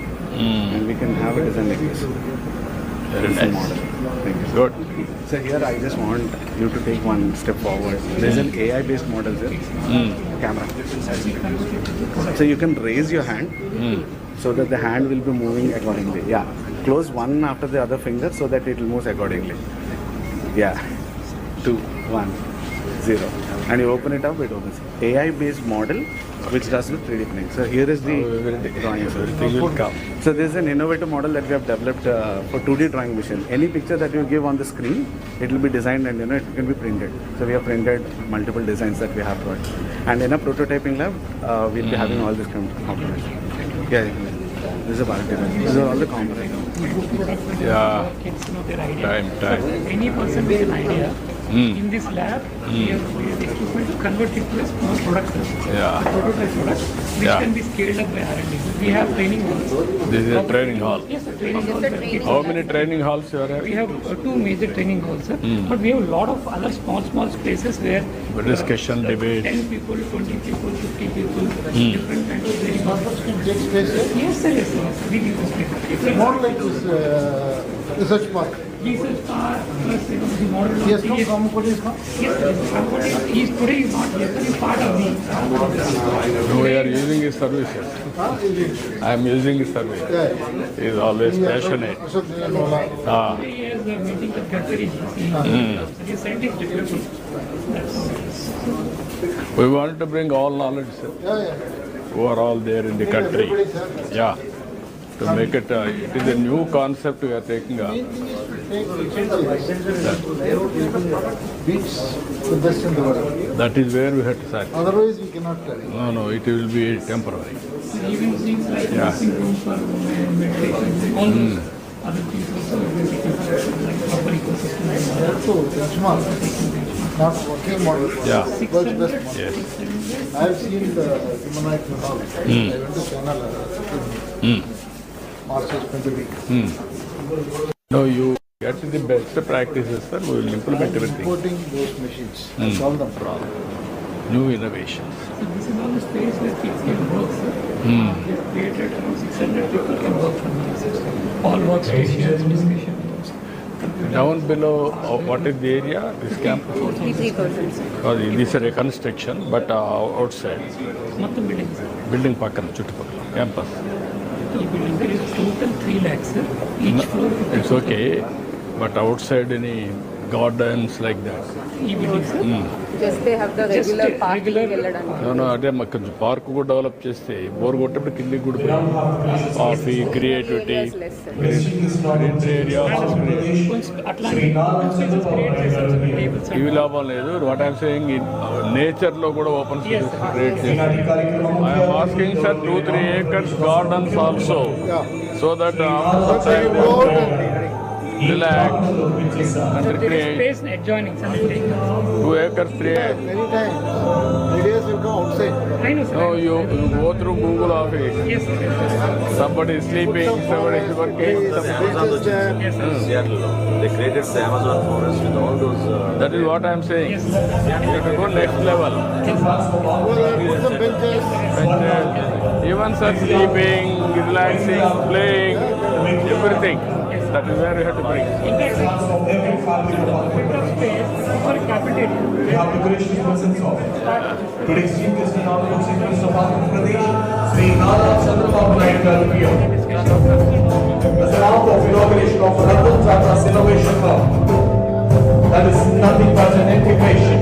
And we can have a design like this. Very nice. Model. Thank you. Good. So here I just want you to take one step forward. There is an AI based model here. Camera. So you can raise your hand so that the hand will be moving accordingly. Yeah. Close one after the other finger so that it will move accordingly. Yeah. 2, 1, 0. And you open it up, it opens. AI based model which does with 3D printing. So here is the drawing. So Everything will come. so this is an innovative model that we have developed for 2D drawing machine. Any picture that you give on the screen, it will be designed and it can be printed. So we have printed multiple designs that we have got. And in a prototyping lab, we'll be having all these components. Yeah, this is a bulk design. These are all the components. Yeah. Kids know their idea. Time. Any person with an idea, in this lab, we have equipment to convert it to a small product, Yeah. a prototype product, which can be scaled up by R&D. We have training halls. This is a training hall. Yes, sir, training halls. How many training halls you are We having? have 2 major training halls, sir. But we have a lot of other small spaces where Discussion, debate. 10 people, 20 people, 50 people, different kinds of training halls. Take space here. Yes, sir, yes, sir. We give this space. It's more like this research park. Research park, plus the model. He has come from Korea. Yes, sir. He is today is not here, sir. He is part of the. We are using his services. I am using his service. He is always passionate. He has a meeting with Gadkari. He is scientific development. We want to bring all knowledge, sir, who are all there in the country. Yeah. To make it, it is a new concept we are taking up. Beats the best in the world. That is where we have to start. Otherwise, we cannot tell. No, it will be temporary. Even things like nursing room for meditation, all those other things also, like proper ecosystem. Also, benchmark. not working model. Yeah. World's best model. Yes. I have seen the humanoid model. I went to China in March 2023. No, you get the best practices, sir. We will implement everything. Importing those machines. I solve them problem. New innovations. So this is all the space where kids can work, sir. We have created around 600 people can work from here, sir. All workstations, discussion rooms. Down below, what is the area? This campus? 3,000, sir. This is a reconstruction, but outside. Motham building, sir. Building pakkan, chuttupakala, campus. ఈ building there is total 3 lakhs, sir. Each floor. It's okay, but outside any gardens like that. ఈ building, sir. Just they have the regular parking వెళ్ళడానికి. No, అదే మాకు కొంచెం park కూడా develop చేస్తే bore కొట్టేప్పుడు కిందికి కూడా కాఫీ క్రియేటివిటీ ఇవి లాభం లేదు. వాట్ ఐఎమ్ సేయింగ్ నేచర్ లో కూడా ఓపెన్ స్పేస్ క్రియేట్ చేయాలి. I'm asking sir 2-3 acres gardens also, so that relax and recreate. Space adjoining, sir. 2 acres, 3 acres. Many times, ideas will come outside. I know, sir. No, you go through Google office. Yes, sir. Somebody is sleeping, somebody is working. Seattle, they created the Amazon forest with all those. That is what I am saying. Yes, You have to go next level. Put some benches. Even sir sleeping, relaxing, playing, everything. That is where you have to bring. In fact, sir, bit of space for a cafeteria. We have the gracious presence of today's Chief Guest and Honorable Chief Minister of Andhra Pradesh, Sri Nara Chandrababu Naidu garu here. As an act of inauguration of Ratan Tata's Innovation Hub, that is nothing but an incubation,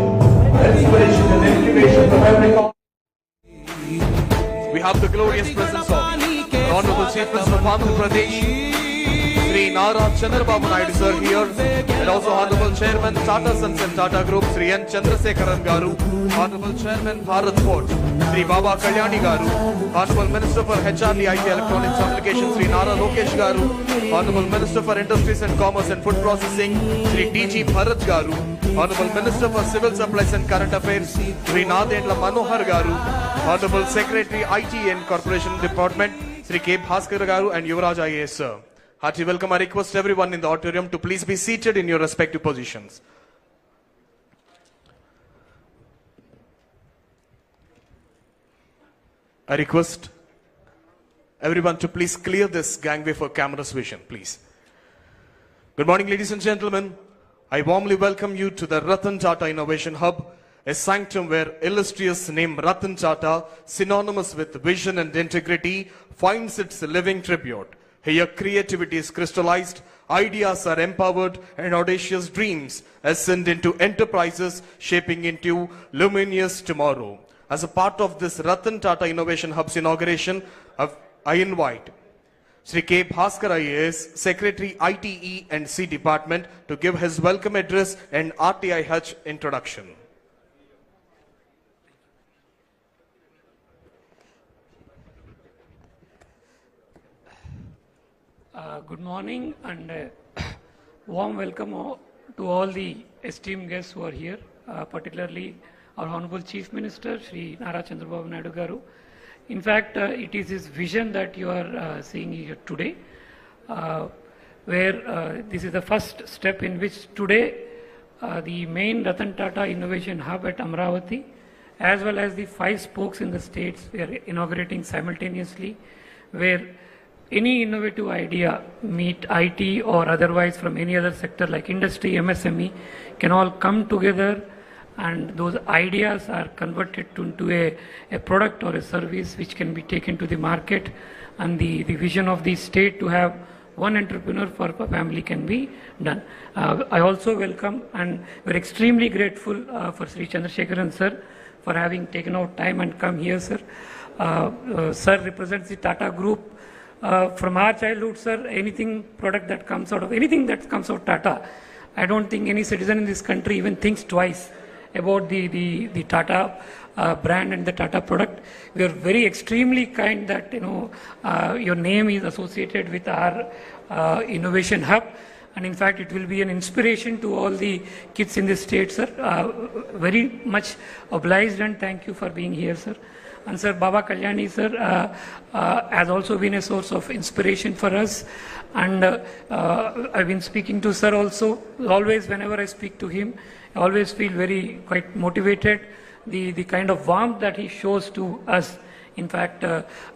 inspiration and incubation from every corner. We have the glorious presence of Honorable Chief Minister of Andhra Pradesh, Sri Nara Chandrababu Naidu sir here, and also Honorable Chairman Tata Sons and Tata Group Sri N. Chandrasekharan garu, Honorable Chairman Bharat Forge Sri Baba Kalyani garu, Honorable Minister for HRD IT Electronics Applications Sri Nara Lokesh garu, Honorable Minister for Industries and Commerce and Food Processing Sri D.G. Bharat garu, Honorable Minister for Civil Supplies and Current Affairs Sri Nadendla Manohar garu, Honorable Secretary IT and Corporation Department Sri K. Bhaskar garu, and Yuvraj IAS sir. Hearty welcome. I request everyone in the auditorium to please be seated in your respective positions. I request everyone to please clear this gangway for camera's vision, please. Good morning, ladies and gentlemen. I warmly welcome you to the Ratan Tata Innovation Hub, a sanctum where illustrious name Ratan Tata, synonymous with vision and integrity, finds its living tribute. Here creativity is crystallized, ideas are empowered, and audacious dreams ascend into enterprises shaping into luminous tomorrow. As a part of this Ratan Tata Innovation Hub's inauguration, I invite Sri K. Bhaskar IAS, Secretary ITE and C Department, to give his welcome address and RTIH introduction. Good morning and warm welcome to all the esteemed guests who are here, particularly our Honorable Chief Minister, Sri Nara Chandrababu Naidu garu. In fact, it is his vision that you are seeing here today, where this is the first step in which today the main Ratan Tata Innovation Hub at Amravati, as well as the 5 spokes in the states, we are inaugurating simultaneously, where any innovative idea, meet IT or otherwise from any other sector like industry, MSME, can all come together, and those ideas are converted into a product or a service which can be taken to the market, and the vision of the state to have one entrepreneur for a family can be done. I also welcome and we're extremely grateful for Sri Chandrasekharan sir for having taken out time and come here, sir. Sir represents the Tata Group. From our childhood, sir, anything product that comes out of anything that comes out of Tata, I don't think any citizen in this country even thinks twice about the Tata brand and the Tata product. We are very extremely kind that your name is associated with our innovation hub, and in fact it will be an inspiration to all the kids in the state, sir. Very much obliged and thank you for being here, sir. And sir, Baba Kalyani, sir, has also been a source of inspiration for us. And I've been speaking to sir also. Always, whenever I speak to him, I always feel quite motivated. The kind of warmth that he shows to us, in fact,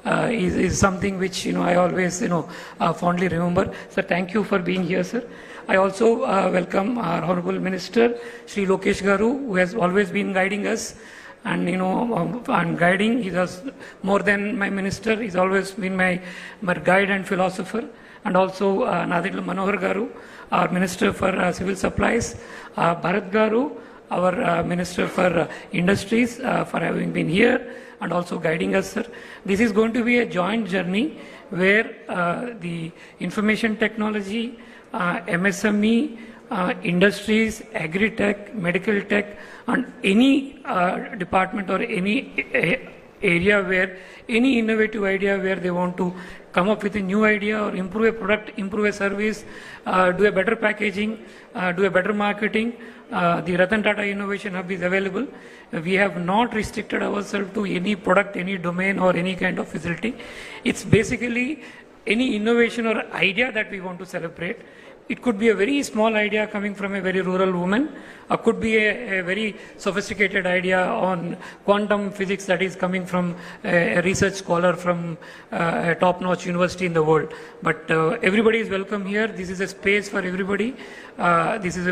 is something which I always fondly remember. Sir, thank you for being here, sir. I also welcome our Honorable Minister, Shri Lokesh Garu, who has always been guiding us. And and guiding, he was more than my minister. He's always been my guide and philosopher. And also Nadil Manohar Garu, our Minister for Civil Supplies, Bharat Garu, our Minister for Industries, for having been here and also guiding us, sir. This is going to be a joint journey where the information technology, MSME, industries, agri-tech, medical tech, and any department or any area where any innovative idea where they want to come up with a new idea or improve a product, improve a service, do a better packaging, do a better marketing, the Ratan Tata Innovation Hub is available. We have not restricted ourselves to any product, any domain or any kind of facility. It's basically any innovation or idea that we want to celebrate. It could be a very small idea coming from a very rural woman, or could be a very sophisticated idea on quantum physics that is coming from a research scholar from a top-notch university in the world. But everybody is welcome here. This is a space for everybody. This is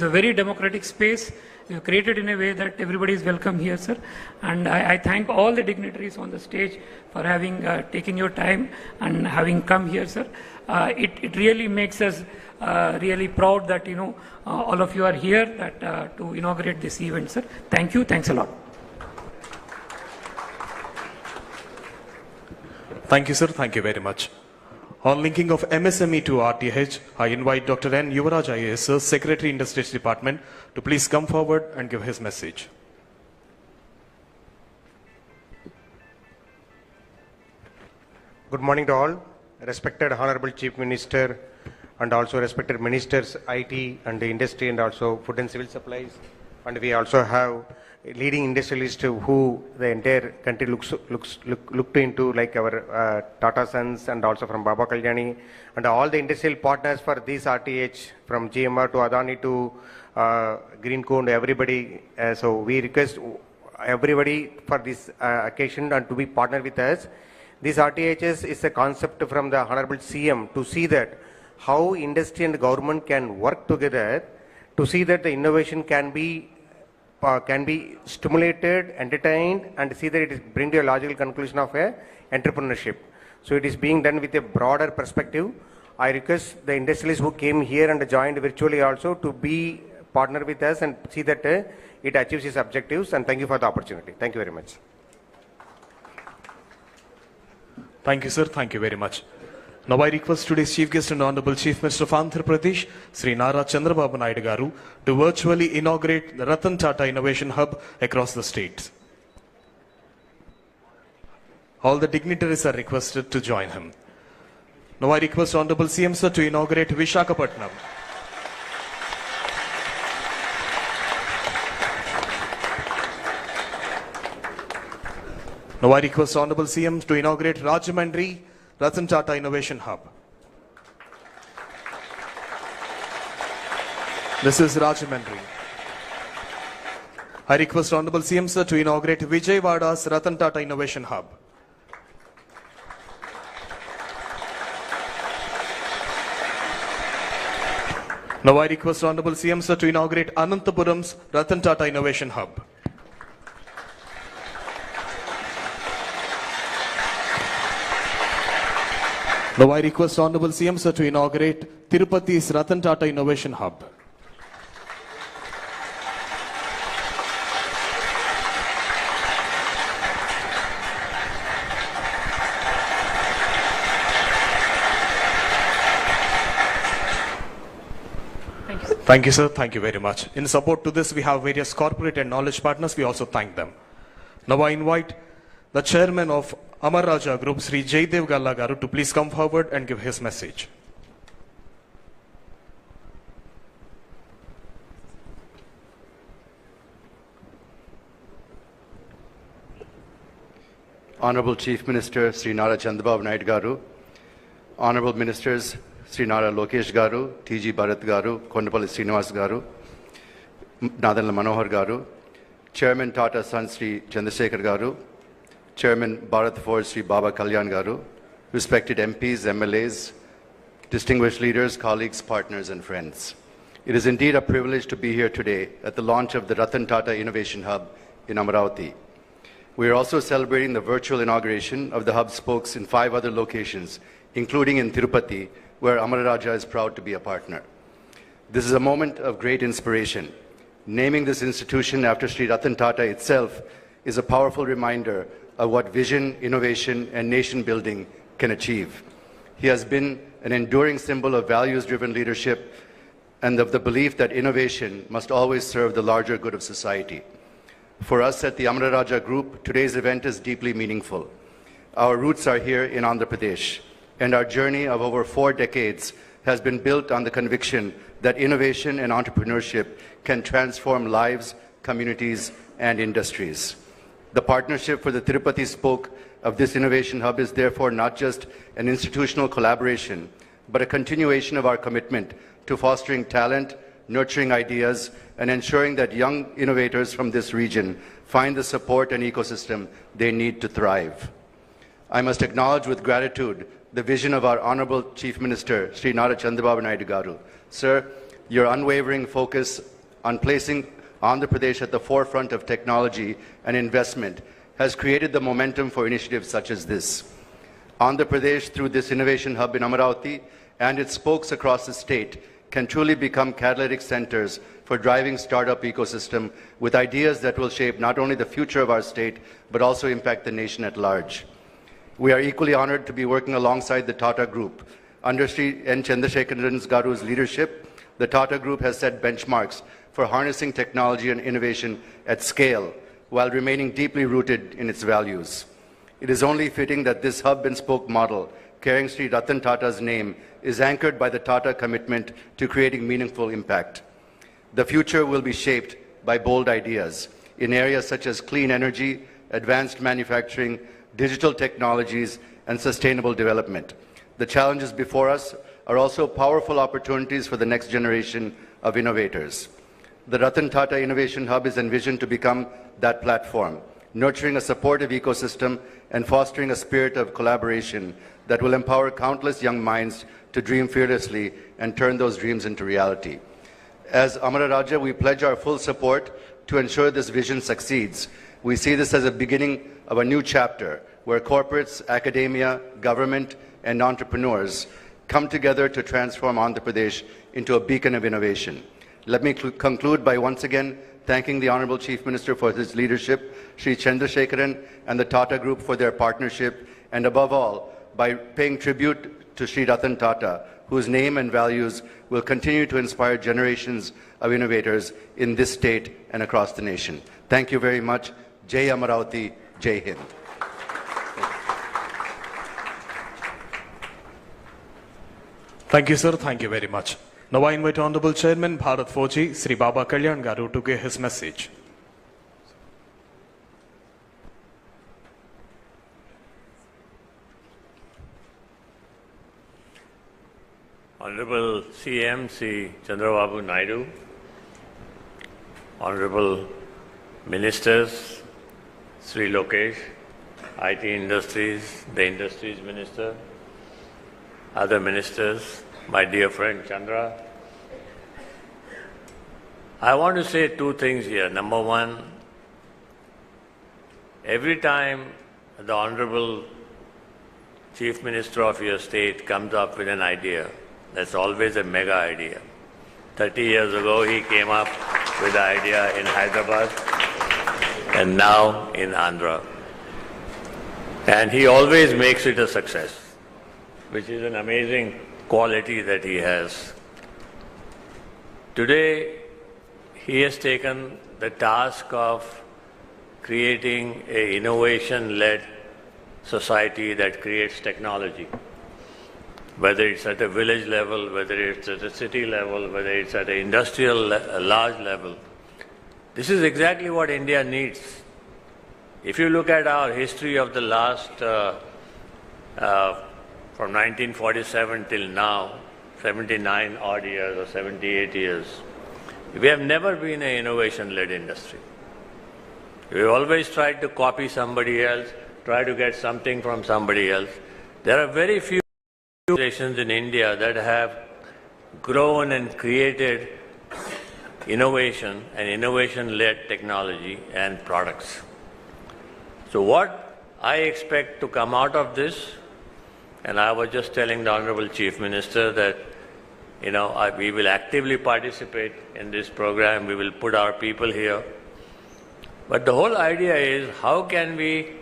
a very democratic space. We have created in a way that everybody is welcome here, sir. And I thank all the dignitaries on the stage for having taken your time and having come here, sir. It really makes us really proud that all of you are here to inaugurate this event, sir. Thank you. Thanks a lot. Thank you, sir. Thank you very much. On linking of MSME to RTH, I invite Dr. N. Yuvaraj IAS, sir, Secretary Industries Department, to please come forward and give his message. Good morning to all. Respected Honorable Chief Minister and also respected Ministers, IT and the industry and also food and civil supplies. And we also have leading industrialists who the entire country looked into, like our Tata Sons and also from Baba Kalyani and all the industrial partners for this RTH, from GMR to Adani to Greenco and everybody. So we request everybody for this occasion and to be partner with us. This RTHS is a concept from the Honorable CM to see that how industry and government can work together to see that the innovation can be stimulated, entertained, and see that it is bring to a logical conclusion of a entrepreneurship. So it is being done with a broader perspective. I request the industrialists who came here and joined virtually also to be partner with us and see that it achieves its objectives. And thank you for the opportunity. Thank you very much. Thank you, sir. Thank you very much. Now I request today's Chief Guest and Honorable Chief Minister of Andhra Pradesh, Sri Nara Chandrababu Naidu Garu, to virtually inaugurate the Ratan Tata Innovation Hub across the state. All the dignitaries are requested to join him. Now I request Honorable CM Sir to inaugurate Avishkarana. Now I request Honorable CM to inaugurate Rajahmundry Ratan Tata Innovation Hub. This is Rajahmundry. I request Honorable CM Sir to inaugurate Vijayawada's Ratan Tata Innovation Hub. Now I request Honorable CM Sir to inaugurate Anantapuram's Ratan Tata Innovation Hub. Now I request Honorable CM Sir to inaugurate Tirupati's Ratan Tata Innovation Hub. Thank you, sir. Thank you very much. In support to this, we have various corporate and knowledge partners. We also thank them. Now I invite the chairman of Amar Raja Group, Sri Jaidev Galla Garu, to please come forward and give his message. Honorable Chief Minister Sri Nara Chandrababu Naidu Garu, Honorable Ministers Sri Nara Lokesh Garu, T.G. Bharat Garu, Kondapalli Srinivas Garu, Nadanla Manohar Garu, Chairman Tata Sons Sri Chandrasekhar Garu, Chairman Bharat Forge Sri Baba Kalyan Garu, respected MPs, MLAs, distinguished leaders, colleagues, partners, and friends. It is indeed a privilege to be here today at the launch of the Ratan Tata Innovation Hub in Amaravati. We are also celebrating the virtual inauguration of the hub spokes in 5 other locations, including in Tirupati, where Amararaja is proud to be a partner. This is a moment of great inspiration. Naming this institution after Sri Ratan Tata itself is a powerful reminder of what vision, innovation, and nation building can achieve. He has been an enduring symbol of values-driven leadership and of the belief that innovation must always serve the larger good of society. For us at the Amararaja Group, today's event is deeply meaningful. Our roots are here in Andhra Pradesh, and our journey of over 4 decades has been built on the conviction that innovation and entrepreneurship can transform lives, communities, and industries. The partnership for the Tirupati spoke of this innovation hub is therefore not just an institutional collaboration, but a continuation of our commitment to fostering talent, nurturing ideas, and ensuring that young innovators from this region find the support and ecosystem they need to thrive. I must acknowledge with gratitude the vision of our Honorable Chief Minister, Sri Nara Chandrababu Naidu Garu. Sir, your unwavering focus on placing Andhra Pradesh at the forefront of technology and investment has created the momentum for initiatives such as this. Andhra Pradesh, through this innovation hub in Amaravati and its spokes across the state, can truly become catalytic centers for driving startup ecosystem with ideas that will shape not only the future of our state, but also impact the nation at large. We are equally honored to be working alongside the Tata Group. Under Sri N. Chandrasekharan Garu's leadership, the Tata Group has set benchmarks for harnessing technology and innovation at scale while remaining deeply rooted in its values. It is only fitting that this hub and spoke model, carrying Sri Ratan Tata's name, is anchored by the Tata commitment to creating meaningful impact. The future will be shaped by bold ideas in areas such as clean energy, advanced manufacturing, digital technologies, and sustainable development. The challenges before us are also powerful opportunities for the next generation of innovators. The Ratan Tata Innovation Hub is envisioned to become that platform, nurturing a supportive ecosystem and fostering a spirit of collaboration that will empower countless young minds to dream fearlessly and turn those dreams into reality. As Amararaja, we pledge our full support to ensure this vision succeeds. We see this as a beginning of a new chapter where corporates, academia, government, and entrepreneurs come together to transform Andhra Pradesh into a beacon of innovation. Let me conclude by once again thanking the Honorable Chief Minister for his leadership, Sri Chandrasekharan and the Tata Group for their partnership, and above all, by paying tribute to Sri Ratan Tata, whose name and values will continue to inspire generations of innovators in this state and across the nation. Thank you very much. Jai Amaravati, Jai Hind. Thank you, sir. Thank you very much. Now I invite Honorable Chairman Bharat Forge, Sri Baba Kalyan Garu, to give his message. Honorable CM Sri Chandrababu Naidu, Honorable Ministers, Sri Lokesh, IT Industries, the Industries Minister, other ministers, my dear friend Chandra. I want to say 2 things here. Number one, every time the Honorable Chief Minister of your state comes up with an idea, that's always a mega idea. 30 years ago, he came up with the idea in Hyderabad and now in Andhra. And he always makes it a success, which is an amazing quality that he has. Today, he has taken the task of creating an innovation-led society that creates technology. Whether it's at a village level, whether it's at a city level, whether it's at an industrial large level. This is exactly what India needs. If you look at our history of the last, from 1947 till now, 79 odd years or 78 years, we have never been an innovation-led industry. We've always tried to copy somebody else, try to get something from somebody else. There are very few organizations in India that have grown and created innovation and innovation-led technology and products. So what I expect to come out of this, and I was just telling the Honorable Chief Minister that, we will actively participate in this program, we will put our people here. But the whole idea is, how can we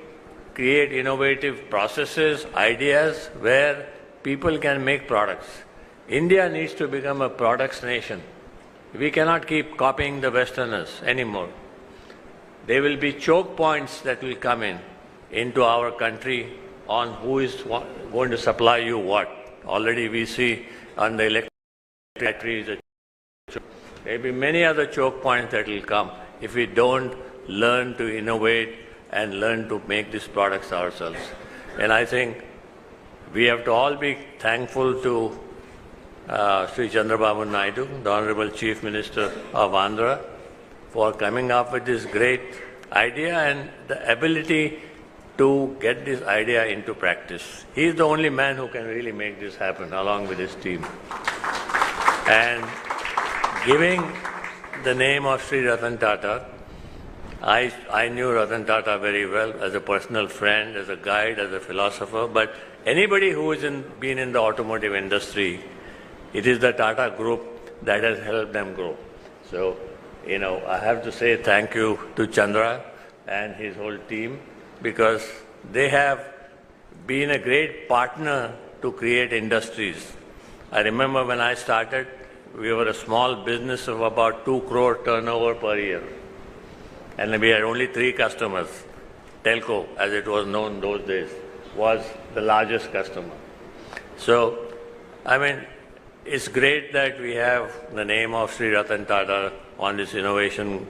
create innovative processes, ideas, where people can make products? India needs to become a products nation. We cannot keep copying the Westerners anymore. There will be choke points that will come into our country on who is going to supply you what. Already we see on the electric batteries, there will be many other choke points that will come if we don't learn to innovate and learn to make these products ourselves. And I think we have to all be thankful to Sri Chandrababu Naidu, the Honorable Chief Minister of Andhra, for coming up with this great idea and the ability to get this idea into practice. He is the only man who can really make this happen, along with his team. And giving the name of Sri Ratan Tata, I knew Ratan Tata very well as a personal friend, as a guide, as a philosopher, but anybody who has been in the automotive industry, it is the Tata Group that has helped them grow. So, I have to say thank you to Chandra and his whole team, because they have been a great partner to create industries. I remember when I started, we were a small business of about 2 crore turnover per year. And we had only 3 customers. Telco, as it was known those days, was the largest customer. So, it's great that we have the name of Sri Ratan Tata on this innovation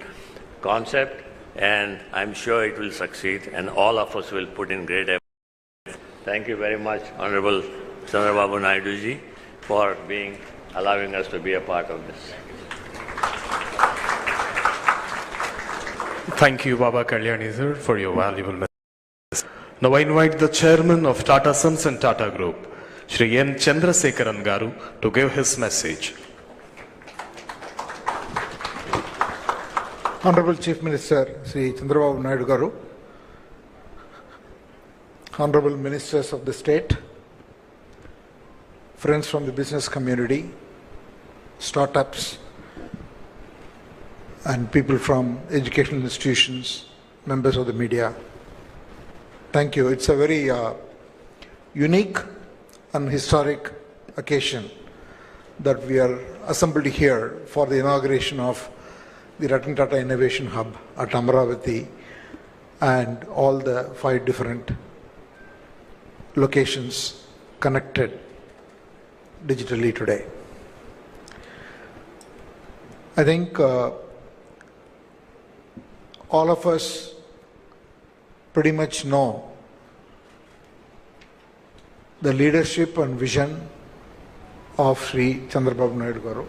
concept, and I'm sure it will succeed, and all of us will put in great effort. Thank you very much, Honorable Chandrababu Naidu ji, for allowing us to be a part of this. Thank you, Baba Kalyani sir, for your valuable message. Now I invite the chairman of Tata Sons and Tata Group, Shri N. Chandrasekaran Garu, to give his message. Honorable Chief Minister Sri Chandrababu Naidu Garu, Honorable Ministers of the State, friends from the business community, startups, and people from educational institutions, members of the media. Thank you. It's a very unique and historic occasion that we are assembled here for the inauguration of the Ratan Tata Innovation Hub at Amaravati and all the 5 different locations connected digitally today. I think all of us pretty much know the leadership and vision of Sri Chandrababu Naidu Garu.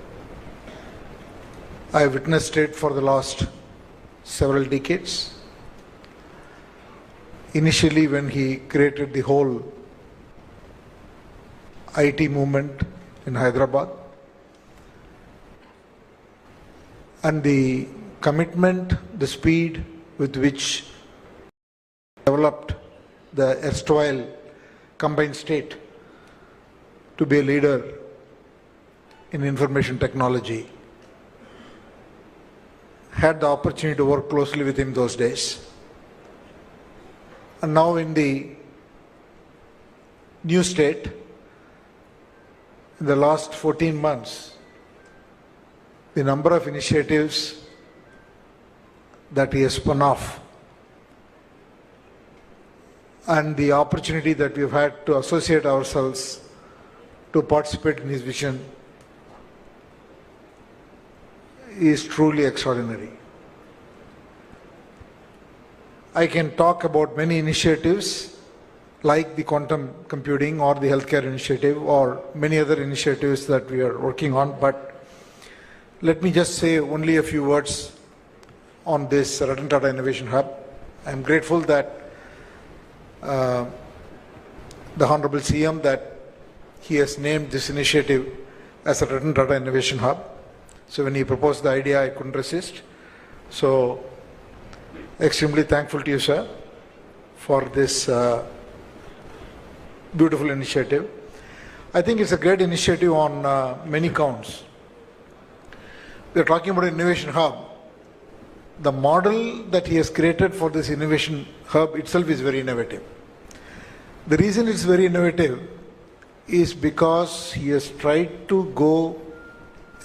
I have witnessed it for the last several decades. Initially, when he created the whole IT movement in Hyderabad, and the commitment, the speed with which developed the erstwhile combined state to be a leader in information technology. Had the opportunity to work closely with him those days. And now in the new state, in the last 14 months, the number of initiatives that he has spun off and the opportunity that we've had to associate ourselves to participate in his vision is truly extraordinary. I can talk about many initiatives like the quantum computing or the healthcare initiative or many other initiatives that we are working on, but let me just say only a few words on this Ratan Tata Innovation Hub. I am grateful that the Honorable CM that he has named this initiative as a Ratan Tata Innovation Hub. So when he proposed the idea, I couldn't resist. So extremely thankful to you, sir, for this beautiful initiative. I think it's a great initiative on many counts. We are talking about an innovation hub. The model that he has created for this innovation hub itself is very innovative. The reason it's very innovative is because he has tried to go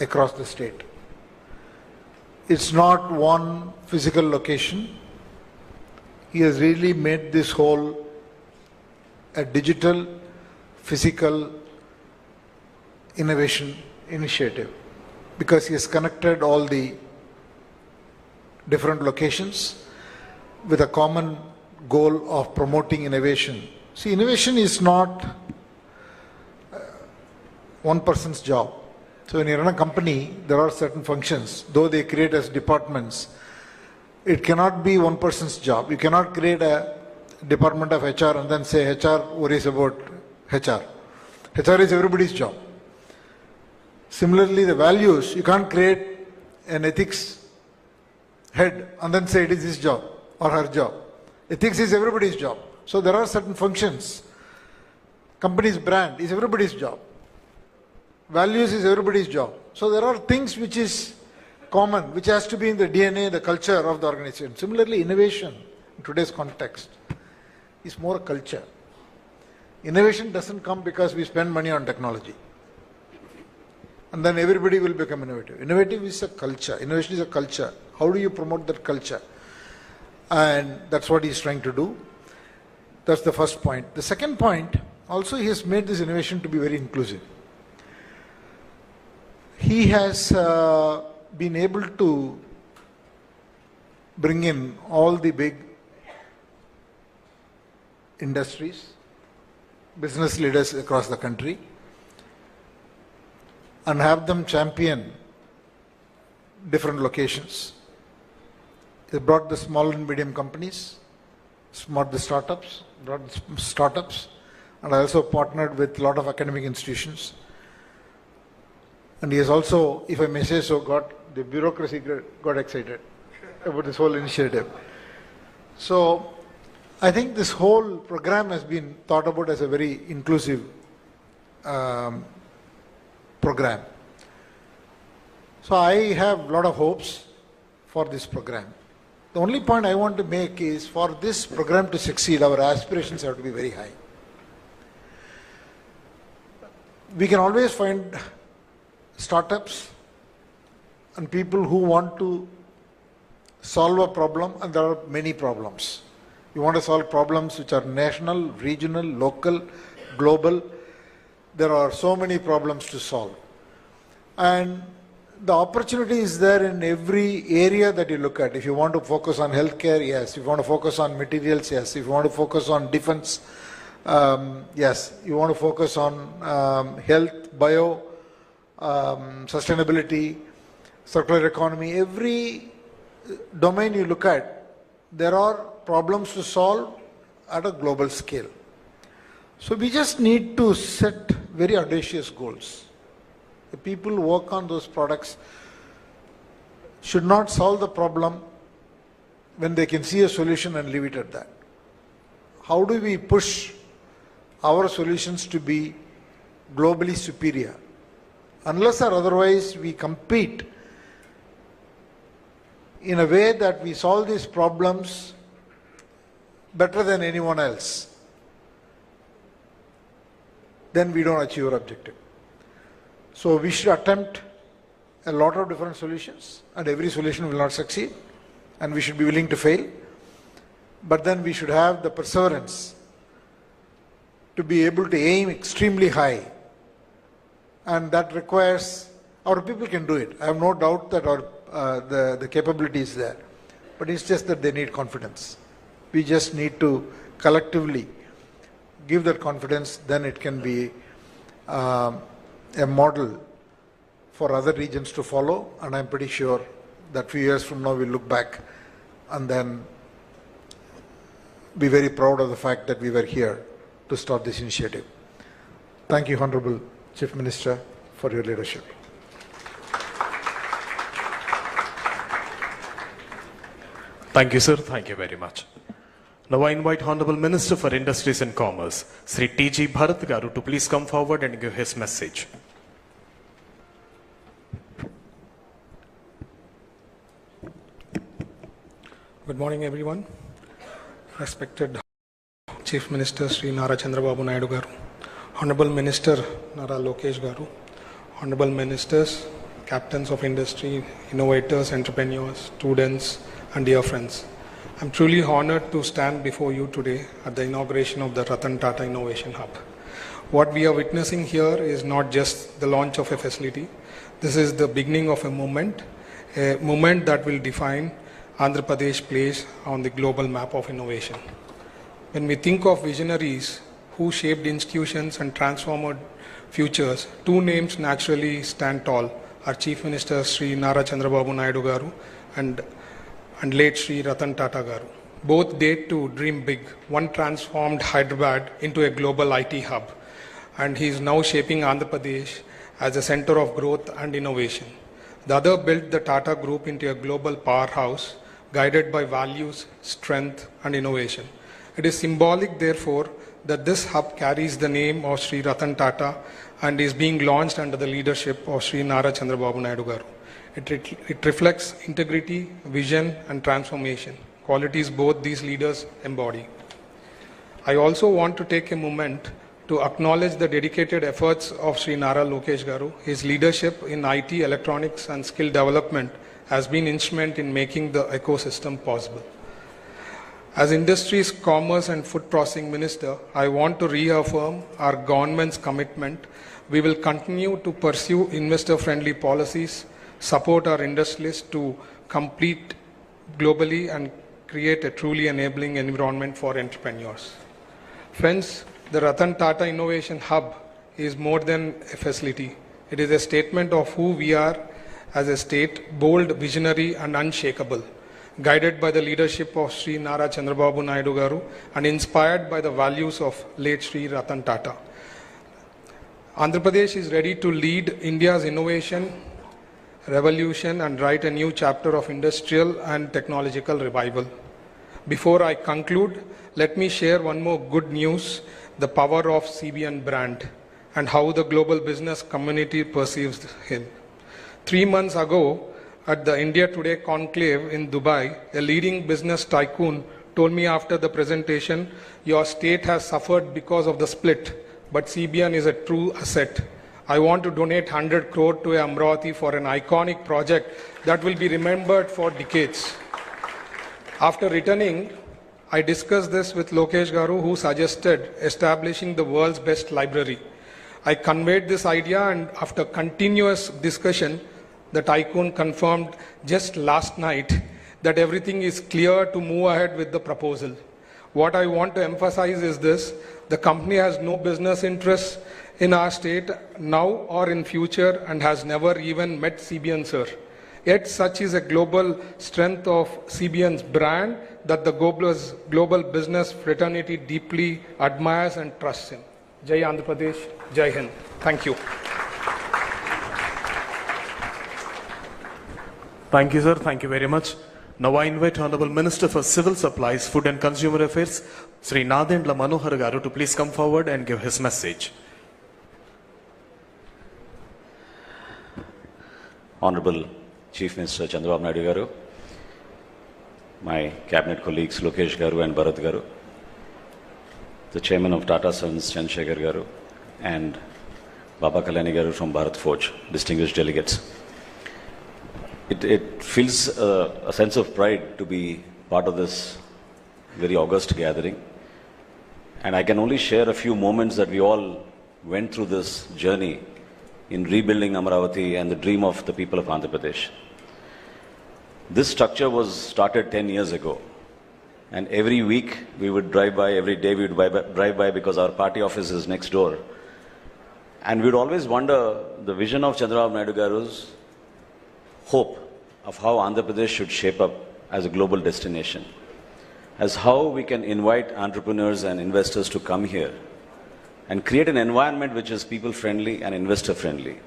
across the state. It's not one physical location. He has really made this whole a digital, physical innovation initiative, because he has connected all the different locations with a common goal of promoting innovation. See, innovation is not one person's job. So when you run a company, there are certain functions, though they create as departments. It cannot be one person's job. You cannot create a department of HR and then say HR worries about HR. HR is everybody's job. Similarly, the values, you can't create an ethics head and then say it is his job or her job. Ethics is everybody's job. So there are certain functions. Company's brand is everybody's job. Values is everybody's job. So there are things which is common, which has to be in the DNA, the culture of the organization. Similarly, innovation in today's context is more a culture. Innovation doesn't come because we spend money on technology and then everybody will become innovative. Innovative is a culture. Innovation is a culture. How do you promote that culture? And that's what he's trying to do. That's the first point. The second point, also he has made this innovation to be very inclusive. He has been able to bring in all the big industries, business leaders across the country, and have them champion different locations. He brought the small and medium companies, brought the startups, and I also partnered with a lot of academic institutions. And he has also, if I may say so, the bureaucracy got excited about this whole initiative. So I think this whole program has been thought about as a very inclusive program. So I have a lot of hopes for this program. The only point I want to make is, for this program to succeed, our aspirations have to be very high. We can always find startups and people who want to solve a problem, and there are many problems. You want to solve problems which are national, regional, local, global. There are so many problems to solve. And the opportunity is there in every area that you look at. If you want to focus on healthcare, yes. If you want to focus on materials, yes. If you want to focus on defense, yes. You want to focus on health, bio, sustainability, circular economy. Every domain you look at, there are problems to solve at a global scale. So we just need to set very audacious goals. The people who work on those products should not solve the problem when they can see a solution and leave it at that. How do we push our solutions to be globally superior? Unless or otherwise we compete in a way that we solve these problems better than anyone else, then we don't achieve our objective. So we should attempt a lot of different solutions, and every solution will not succeed, and we should be willing to fail. But then we should have the perseverance to be able to aim extremely high, and that requires, our people can do it. I have no doubt that the capability is there, but it's just that they need confidence. We just need to collectively give that confidence, then it can be a model for other regions to follow, and I'm pretty sure that few years from now we'll look back and then be very proud of the fact that we were here to start this initiative. Thank you, Honorable Chief Minister, for your leadership. Thank you, sir. Thank you very much. Now I invite Honorable Minister for Industries and Commerce, Sri T.G. Bharat Garu, to please come forward and give his message. Good morning, everyone. Respected Chief Minister Sri Nara Chandrababu Naidu Garu, Honorable Minister Nara Lokesh Garu, Honorable Ministers, Captains of Industry, Innovators, Entrepreneurs, Students, and dear friends. I'm truly honored to stand before you today at the inauguration of the Ratan Tata Innovation Hub. What we are witnessing here is not just the launch of a facility. This is the beginning of a movement that will define Andhra Pradesh place on the global map of innovation. When we think of visionaries who shaped institutions and transformed futures, two names naturally stand tall: our Chief Minister Sri Nara Chandrababu Naidu Garu and late Sri Ratan Tata Garu. Both date to dream big. One transformed Hyderabad into a global IT hub, and he is now shaping Andhra Pradesh as a center of growth and innovation. The other built the Tata Group into a global powerhouse, guided by values, strength, and innovation. It is symbolic, therefore, that this hub carries the name of Sri Ratan Tata and is being launched under the leadership of Sri Nara Chandrababu Naidu Garu. It reflects integrity, vision, and transformation, qualities both these leaders embody. I also want to take a moment to acknowledge the dedicated efforts of Sri Nara Lokesh Garu. His leadership in IT, electronics, and skill development has been instrumental in making the ecosystem possible. As Industries, Commerce and Food Processing Minister, I want to reaffirm our government's commitment. We will continue to pursue investor-friendly policies, support our industrialists to compete globally, and create a truly enabling environment for entrepreneurs. Friends, the Ratan Tata Innovation Hub is more than a facility. It is a statement of who we are as a state: bold, visionary, and unshakable, guided by the leadership of Sri Nara Chandrababu Naidu Garu and inspired by the values of late Sri Ratan Tata. Andhra Pradesh is ready to lead India's innovation revolution and write a new chapter of industrial and technological revival. Before I conclude, let me share one more good news: the power of CBN brand and how the global business community perceives him. 3 months ago, at the India Today conclave in Dubai, a leading business tycoon told me after the presentation, "Your state has suffered because of the split, but CBN is a true asset. I want to donate 100 crore to Amravati for an iconic project that will be remembered for decades." After returning, I discussed this with Lokesh Garu, who suggested establishing the world's best library. I conveyed this idea, and after continuous discussion, the tycoon confirmed just last night that everything is clear to move ahead with the proposal. What I want to emphasize is this: the company has no business interests in our state now or in future and has never even met CBN, sir. Yet such is a global strength of CBN's brand that the global business fraternity deeply admires and trusts him. Jai Andhra Pradesh, Jai Hind. Thank you. Thank you, sir. Thank you very much. Now I invite Honorable Minister for Civil Supplies, Food and Consumer Affairs, Sri Nadendla Manohar Garu, to please come forward and give his message. Honorable Chief Minister Chandrababu Naidu Garu, my cabinet colleagues Lokesh Garu and Bharat Garu, the Chairman of Tata Sons Chandrasekhar Garu, and Baba Kalyani Garu from Bharat Forge, distinguished delegates. It feels a sense of pride to be part of this very august gathering. And I can only share a few moments that we all went through this journey in rebuilding Amravati and the dream of the people of Andhra Pradesh. This structure was started 10 years ago And every week we would drive by, every day we would drive by because our party office is next door. And we would always wonder the vision of Chandrababu Naidu Garu's hope of how Andhra Pradesh should shape up as a global destination, as how we can invite entrepreneurs and investors to come here and create an environment which is people-friendly and investor-friendly.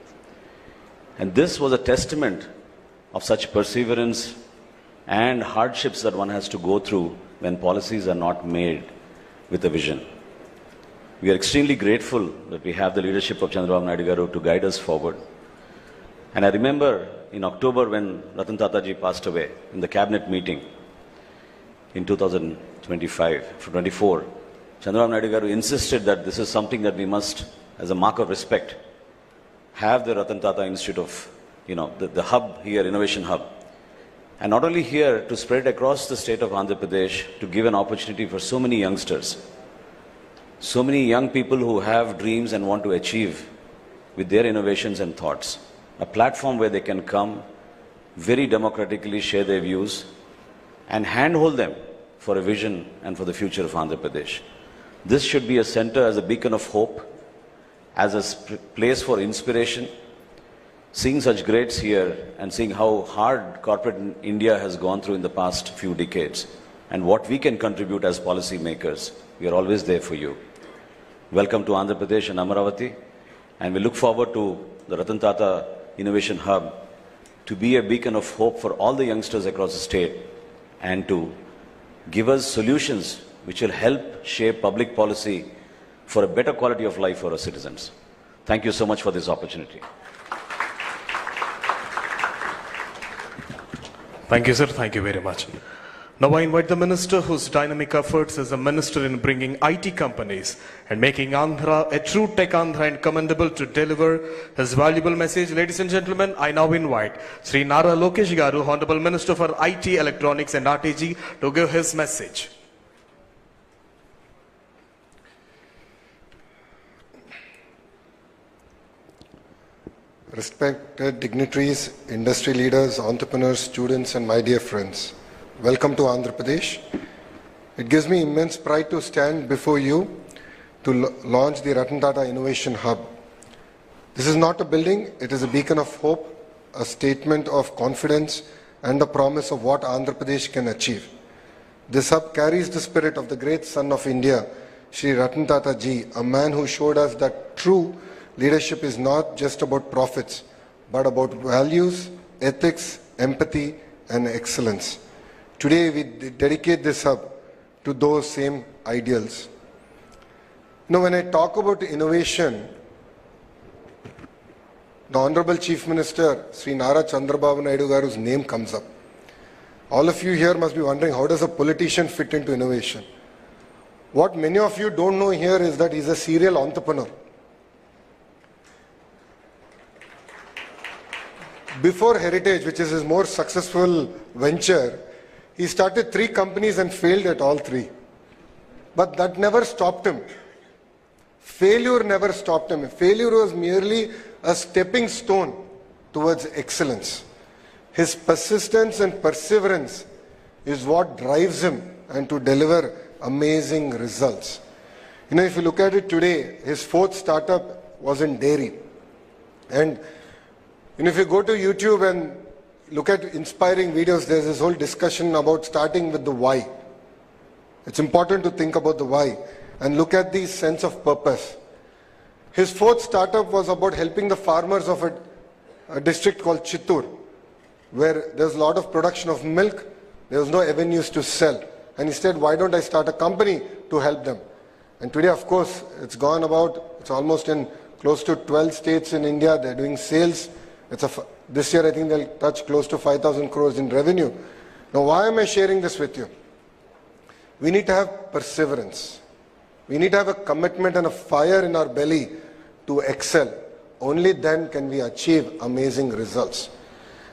And this was a testament of such perseverance and hardships that one has to go through when policies are not made with a vision. We are extremely grateful that we have the leadership of Chandrababu Naidu Garu to guide us forward. And I remember in October when Ratan Tata ji passed away in the cabinet meeting in 2024, Chandrababu Naidu Garu insisted that this is something that we must, as a mark of respect, have the Ratan Tata Institute of, the hub here, innovation hub. And not only here, to spread across the state of Andhra Pradesh, to give an opportunity for so many youngsters, so many young people who have dreams and want to achieve with their innovations and thoughts. A platform where they can come, very democratically share their views, and handhold them for a vision and for the future of Andhra Pradesh. This should be a center as a beacon of hope, as a place for inspiration. Seeing such greats here and seeing how hard corporate India has gone through in the past few decades and what we can contribute as policy makers, we are always there for you. Welcome to Andhra Pradesh and Amaravati, and we look forward to the Ratan Tata Innovation Hub to be a beacon of hope for all the youngsters across the state and to give us solutions which will help shape public policy for a better quality of life for our citizens. Thank you so much for this opportunity. Thank you, sir. Thank you very much. Now I invite the minister whose dynamic efforts as a minister in bringing IT companies and making Andhra a true tech Andhra and commendable to deliver his valuable message. Ladies and gentlemen, I now invite Sri Nara Lokesh Garu, Honorable Minister for IT, Electronics and RTG, to give his message. Respected dignitaries, industry leaders, entrepreneurs, students, and my dear friends, welcome to Andhra Pradesh. It gives me immense pride to stand before you to launch the Ratan Tata Innovation Hub. This is not a building, it is a beacon of hope, a statement of confidence, and a promise of what Andhra Pradesh can achieve. This hub carries the spirit of the great son of India, Sri Ratan Tata ji, a man who showed us that true leadership is not just about profits, but about values, ethics, empathy, and excellence. Today, we dedicate this hub to those same ideals. When I talk about innovation, the Honorable Chief Minister, Sri Nara Chandrababu Naidu Garu's name comes up. All of you here must be wondering, how does a politician fit into innovation? What many of you don't know here is that he's a serial entrepreneur. Before Heritage, which is his more successful venture, he started 3 companies and failed at all 3. But that never stopped him. Failure never stopped him. Failure was merely a stepping stone towards excellence. His persistence and perseverance is what drives him and to deliver amazing results. If you look at it today, his 4th startup was in dairy. And if you go to YouTube and look at inspiring videos, there's this whole discussion about starting with the why. It's important to think about the why and look at the sense of purpose. His 4th startup was about helping the farmers of a district called Chittoor, where there's a lot of production of milk, there was no avenues to sell. And he said, why don't I start a company to help them? And today, of course, it's almost in close to 12 states in India, they're doing sales. This year, I think they'll touch close to 5,000 crores in revenue. Now, why am I sharing this with you? We need to have perseverance. We need to have a commitment and a fire in our belly to excel. Only then can we achieve amazing results.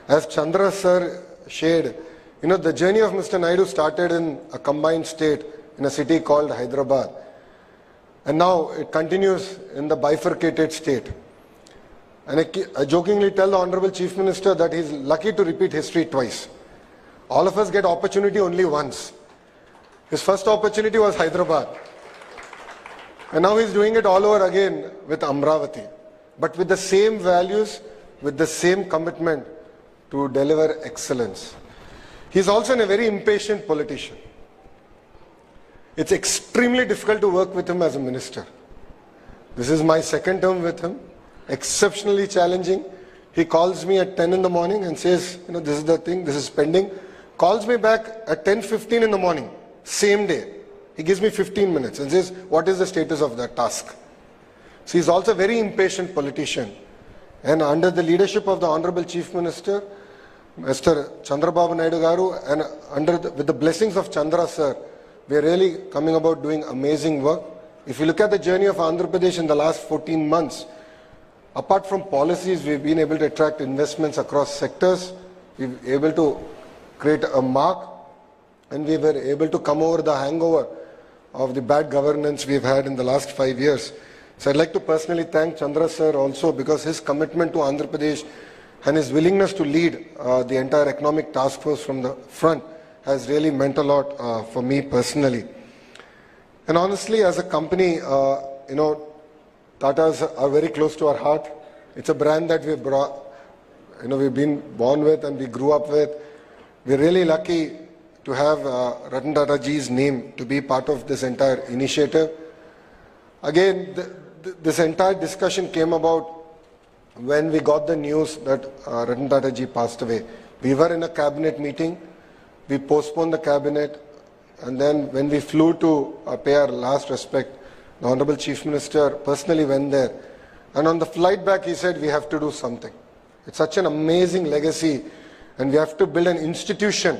As Chandra sir shared, the journey of Mr. Naidu started in a combined state in a city called Hyderabad. And now it continues in the bifurcated state. And I jokingly tell the Honorable Chief Minister that he's lucky to repeat history twice. All of us get opportunity only once. His first opportunity was Hyderabad. And now he's doing it all over again with Amravati. But with the same values, with the same commitment to deliver excellence. He's also a very impatient politician. It's extremely difficult to work with him as a minister. This is my second term with him. Exceptionally challenging. He calls me at 10 in the morning and says, this is the thing, this is pending. Calls me back at 10:15 in the morning, same day. He gives me 15 minutes and says, what is the status of that task? So he's also a very impatient politician. And under the leadership of the Honorable Chief Minister, Mr. Chandrababu Naidu Garu, and with the blessings of Chandra sir, we are really coming about doing amazing work. If you look at the journey of Andhra Pradesh in the last 14 months, apart from policies, we've been able to attract investments across sectors. We've been able to create a mark, and we were able to come over the hangover of the bad governance we've had in the last 5 years. So I'd like to personally thank Chandra sir also, because his commitment to Andhra Pradesh and his willingness to lead the entire economic task force from the front has really meant a lot for me personally. And honestly, as a company, Tatas are very close to our heart. It's a brand that we've brought, we've been born with and we grew up with. We're really lucky to have Ratan Tata ji's name to be part of this entire initiative. Again, this entire discussion came about when we got the news that Ratan Tata ji passed away. We were in a cabinet meeting. We postponed the cabinet, and then when we flew to pay our last respect, the Honorable Chief Minister personally went there. And on the flight back, he said, we have to do something. It's such an amazing legacy, and we have to build an institution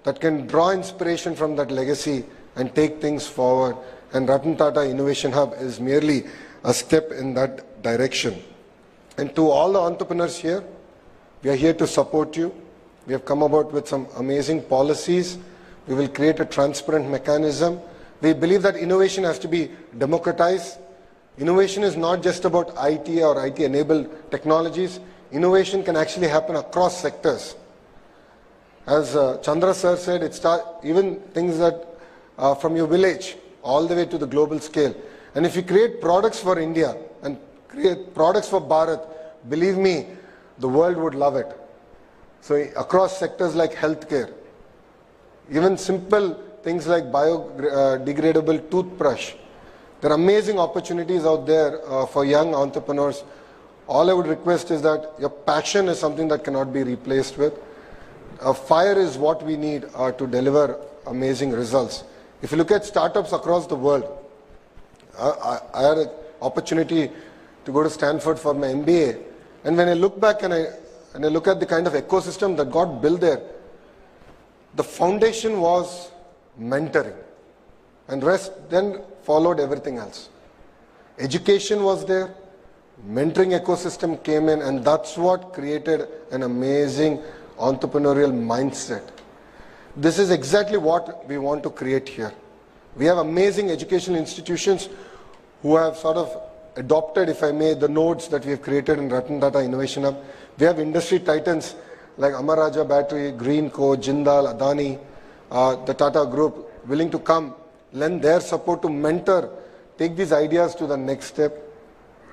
that can draw inspiration from that legacy and take things forward. And Ratan Tata Innovation Hub is merely a step in that direction. And to all the entrepreneurs here, we are here to support you. We have come about with some amazing policies. We will create a transparent mechanism. We believe that innovation has to be democratized. Innovation is not just about IT or IT-enabled technologies. Innovation can actually happen across sectors. As Chandra sir said, even things that from your village all the way to the global scale. And if you create products for India and create products for Bharat, believe me, the world would love it. So across sectors like healthcare, even simple things like biodegradable toothbrush, there are amazing opportunities out there for young entrepreneurs. All I would request is that your passion is something that cannot be replaced with. Fire is what we need to deliver amazing results. If you look at startups across the world, I had an opportunity to go to Stanford for my MBA, and when I look back and I look at the kind of ecosystem that got built there, the foundation was mentoring, and rest then followed everything else. Education was there, mentoring ecosystem came in, and that's what created an amazing entrepreneurial mindset. This is exactly what we want to create here. We have amazing educational institutions who have sort of adopted, if I may, the nodes that we have created in Ratan Tata Innovation Hub. We have industry titans like Amar Raja Battery, Greenco, Jindal, Adani, the Tata Group, willing to come, lend their support to mentor, take these ideas to the next step.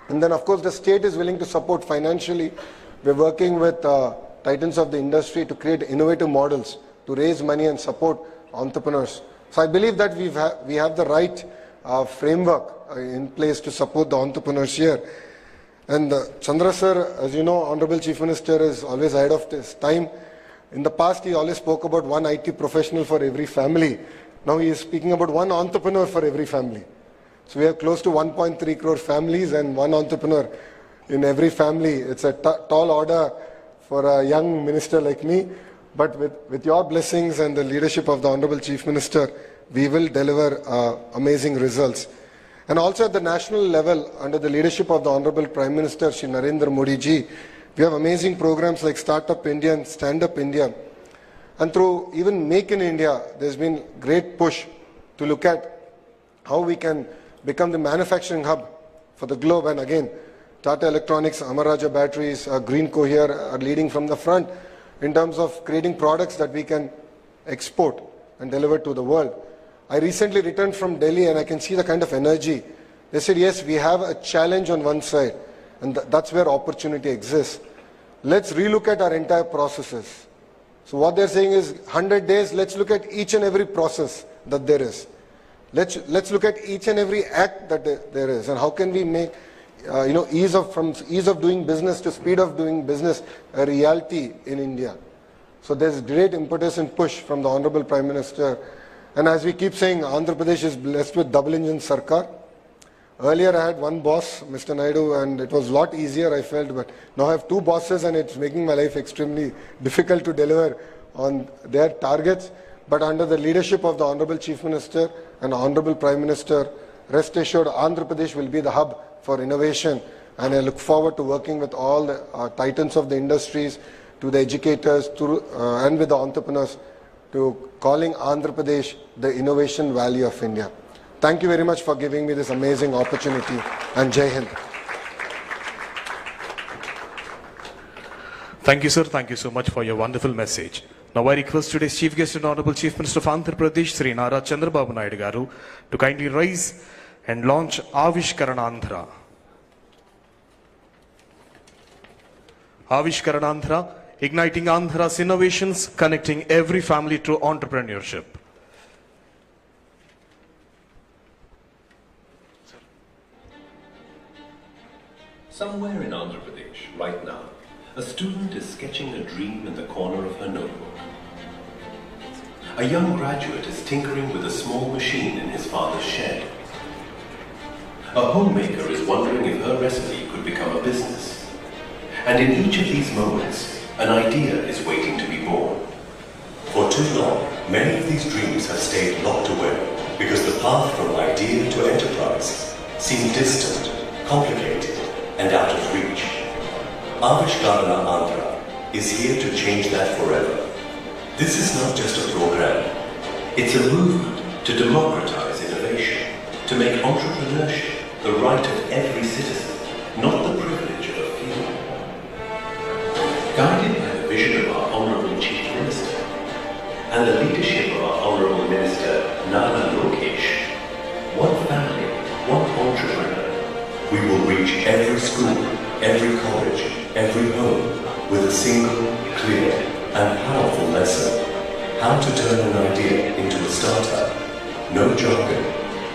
And then, of course, the state is willing to support financially. We're working with titans of the industry to create innovative models, to raise money and support entrepreneurs. So I believe that we have the right framework in place to support the entrepreneurs here. And Chandra sir, as you know, Honorable Chief Minister is always ahead of his time. In the past, he always spoke about one IT professional for every family. Now he is speaking about one entrepreneur for every family. So we have close to 1.3 crore families and one entrepreneur in every family. It's a tall order for a young minister like me. But with your blessings and the leadership of the Honorable Chief Minister, we will deliver amazing results. And also at the national level, under the leadership of the Honorable Prime Minister, Shri Narendra Modi ji, we have amazing programs like Startup India and Stand Up India. And through even Make in India, there's been great push to look at how we can become the manufacturing hub for the globe. And again, Tata Electronics, Amar Raja Batteries, Greenco here are leading from the front in terms of creating products that we can export. and deliver to the world. I recently returned from Delhi and I can see the kind of energy. They said, yes, we have a challenge on one side, and that's where opportunity exists. Let's relook at our entire processes. So what they're saying is 100 days, let's look at each and every process that there is. Let's look at each and every act that there is, and how can we make ease of doing business to speed of doing business a reality in India. So there's great impetus and push from the Honorable Prime Minister. And as we keep saying, Andhra Pradesh is blessed with double engine Sarkar. Earlier I had one boss, Mr. Naidu, and it was a lot easier, I felt, but now I have two bosses and it's making my life extremely difficult to deliver on their targets. But under the leadership of the Honorable Chief Minister and Honorable Prime Minister, rest assured Andhra Pradesh will be the hub for innovation, and I look forward to working with all the titans of the industries, to the educators, and with the entrepreneurs, to calling Andhra Pradesh the innovation valley of India. Thank you very much for giving me this amazing opportunity, and Jai Hind. Thank you, sir. Thank you so much for your wonderful message. Now I request today's Chief Guest and Honorable Chief Minister of Andhra Pradesh, Sri Nara Chandrababu Naidu Garu, to kindly rise and launch Avishkarana Andhra. Avishkarana Andhra, igniting Andhra's innovations, connecting every family to entrepreneurship. Somewhere in Andhra Pradesh, right now, a student is sketching a dream in the corner of her notebook. A young graduate is tinkering with a small machine in his father's shed. A homemaker is wondering if her recipe could become a business. And in each of these moments, an idea is waiting to be born. For too long, many of these dreams have stayed locked away because the path from idea to enterprise seemed distant, complicated, and out of reach. Avishkarana Andhra is here to change that forever. This is not just a program. It's a movement to democratize innovation, to make entrepreneurship the right of every citizen, not the privilege of a few. Guided by the vision of our Honourable Chief Minister and the leadership of our Honourable Minister Nara Lokesh, one family, one entrepreneur, we will reach every school, every college, every home with a single, clear and powerful lesson. How to turn an idea into a startup. No jargon,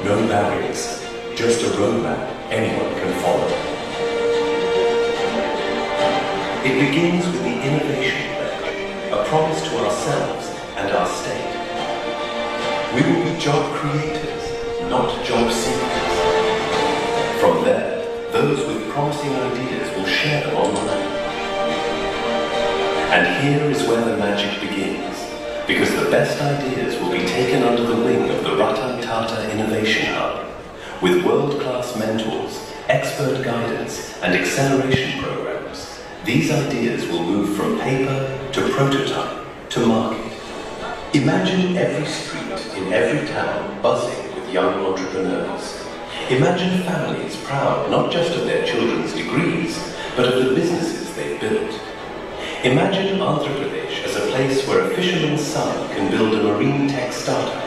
no barriers, just a roadmap anyone can follow. It begins with the innovation pledge, a promise to ourselves and our state. We will be job creators, not job seekers. From there, those with promising ideas will share them online. And here is where the magic begins, because the best ideas will be taken under the wing of the Ratan Tata Innovation Hub, with world-class mentors, expert guidance and acceleration programs. These ideas will move from paper to prototype to market. Imagine every street in every town buzzing with young entrepreneurs. Imagine families proud not just of their children's degrees, but of the businesses they've built. Imagine Andhra Pradesh as a place where a fisherman's son can build a marine tech startup,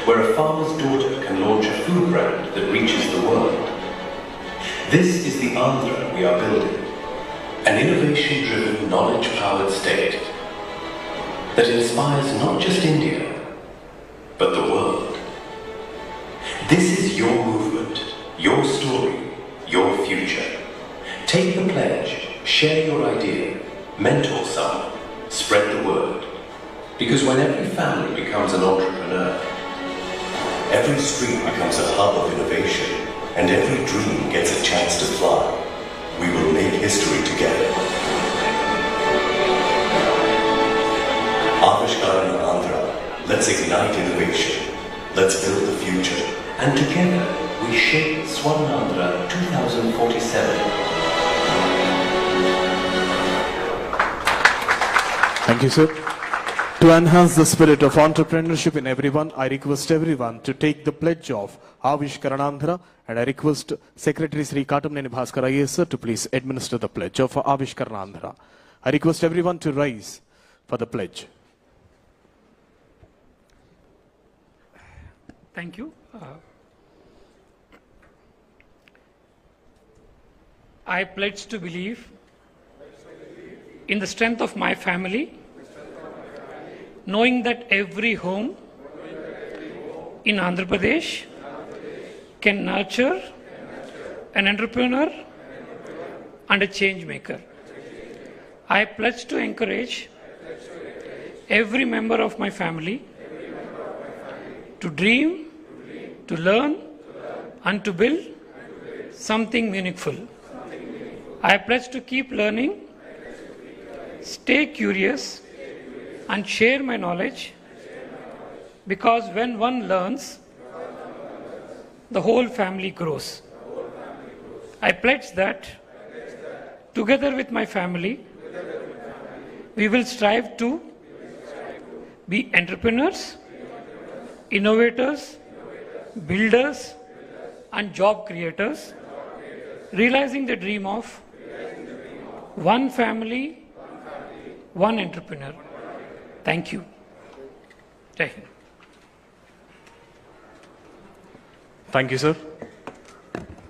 where a farmer's daughter can launch a food brand that reaches the world. This is the Andhra we are building, an innovation-driven, knowledge-powered state that inspires not just India, but the world. This is your movement, your story, your future. Take the pledge, share your idea, mentor someone, spread the word. Because when every family becomes an entrepreneur, every street becomes a hub of innovation, and every dream gets a chance to fly. We will make history together. Avishkarana Andhra, let's ignite innovation. Let's build the future. And together, we shape Swarnandhra 2047. Thank you, sir. To enhance the spirit of entrepreneurship in everyone, I request everyone to take the pledge of Avishkarana Andhra, and I request Secretary Sri Katamneni Bhaskar IAS sir to please administer the pledge of Avishkarana Andhra. I request everyone to rise for the pledge. Thank you. I pledge to believe in the strength of my family, knowing that every home in Andhra Pradesh can nurture an entrepreneur and a change maker. I pledge to encourage every member of my family to dream, to learn, and to build something meaningful. I pledge to keep learning, stay curious, and share my knowledge, because when one learns, the whole family grows. I pledge that, together with my family, we will strive to be entrepreneurs, innovators, builders, and job creators, realizing the dream of one family, one entrepreneur. Thank you. Jai Hind. Thank you, sir.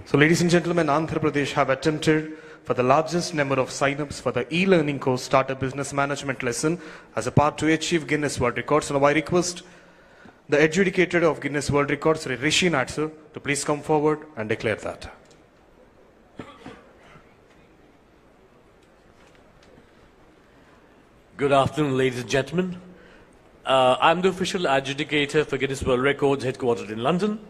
So, ladies and gentlemen, Andhra Pradesh have attempted for the largest number of sign-ups for the e-learning course Startup Business Management lesson as a part to achieve Guinness World Records. So now I request the adjudicator of Guinness World Records, Sri Rishi Natsir, to please come forward and declare that. Good afternoon, ladies and gentlemen. I'm the official adjudicator for Guinness World Records headquartered in London,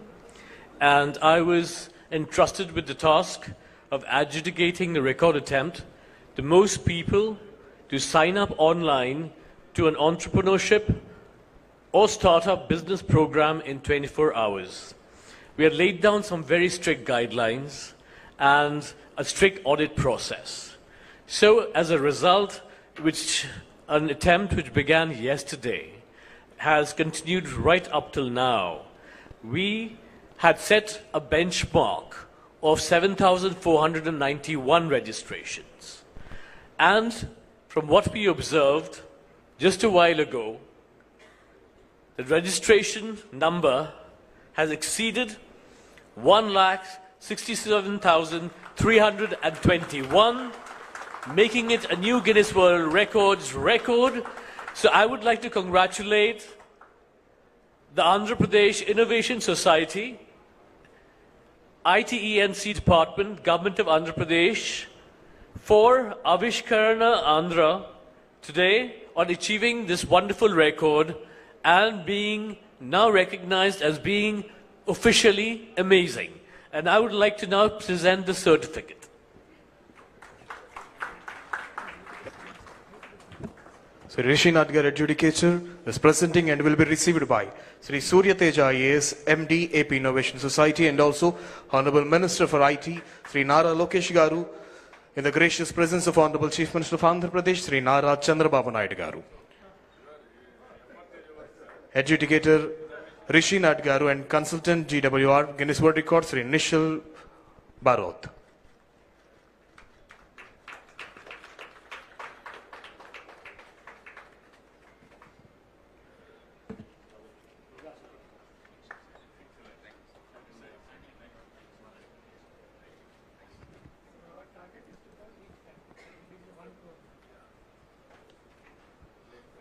and I was entrusted with the task of adjudicating the record attempt, the most people to sign up online to an entrepreneurship or startup business program in 24 hours. We had laid down some very strict guidelines and a strict audit process. So as a result, an attempt which began yesterday has continued right up till now. We had set a benchmark of 7,491 registrations. And from what we observed just a while ago, the registration number has exceeded 1,67,321, making it a new Guinness World Records record. So I would like to congratulate the Andhra Pradesh Innovation Society, ITENC Department, Government of Andhra Pradesh, for Avishkarana Andhra today on achieving this wonderful record and being now recognized as being officially amazing. And I would like to now present the certificate. So Rishi Natsir, adjudicator, is presenting and will be received by Sri Surya Teja IAS, MD, AP Innovation Society, and also Honorable Minister for IT, Sri Nara Lokesh Garu, in the gracious presence of Honorable Chief Minister of Andhra Pradesh, Sri Nara Chandrababu Naidu Garu. Adjudicator Rishi Natsir and Consultant GWR, Guinness World Record, Sri Nishal Barot.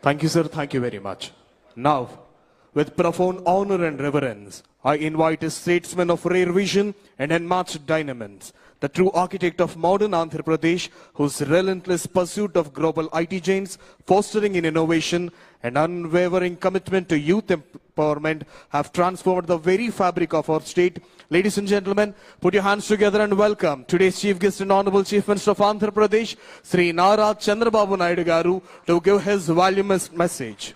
Thank you, sir. Thank you very much. Now, with profound honor and reverence, I invite a statesman of rare vision and unmatched dynamism, the true architect of modern Andhra Pradesh, whose relentless pursuit of global IT giants, fostering in innovation and unwavering commitment to youth empowerment have transformed the very fabric of our state. Ladies and gentlemen, put your hands together and welcome today's Chief Guest and Honorable Chief Minister of Andhra Pradesh, Sri Nara Chandrababu Naidu Garu, to give his voluminous message.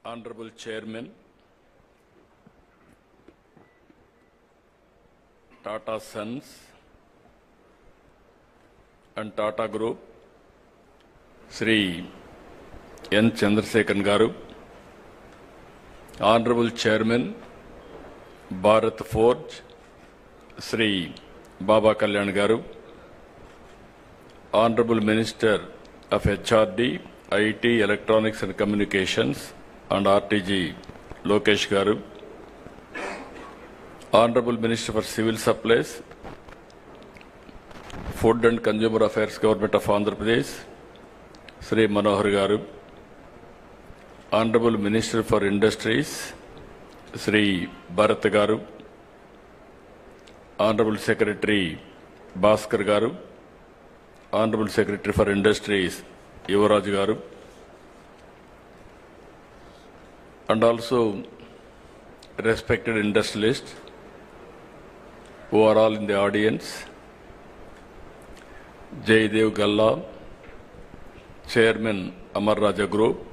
Honorable Chairman, Tata Sons and Tata Group, Sri N. Chandrasekhan Garu, Honorable Chairman, Bharat Forge, Sri Baba Kalyan Garu, Honorable Minister of HRD, IT, Electronics and Communications and RTG, Lokesh Garu, Honorable Minister for Civil Supplies, Food and Consumer Affairs, Government of Andhra Pradesh, Sri Manohar Garu, Honorable Minister for Industries, Sri Bharat Garu, Honorable Secretary Bhaskar Garu, Honorable Secretary for Industries Yuvaraj Garu, and also respected industrialists who are all in the audience, Jaydev Galla, Chairman Amar Raja Group,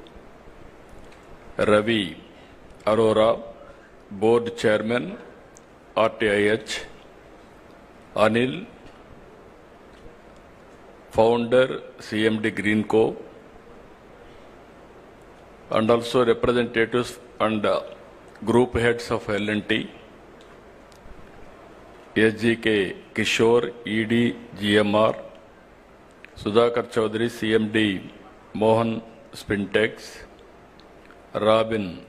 Ravi Arora, Board Chairman RTIH, Anil, Founder CMD Greenco, and also representatives and group heads of L&T, SGK Kishore, ED GMR, Sudhakar Chaudhary, CMD Mohan Spintex, Robin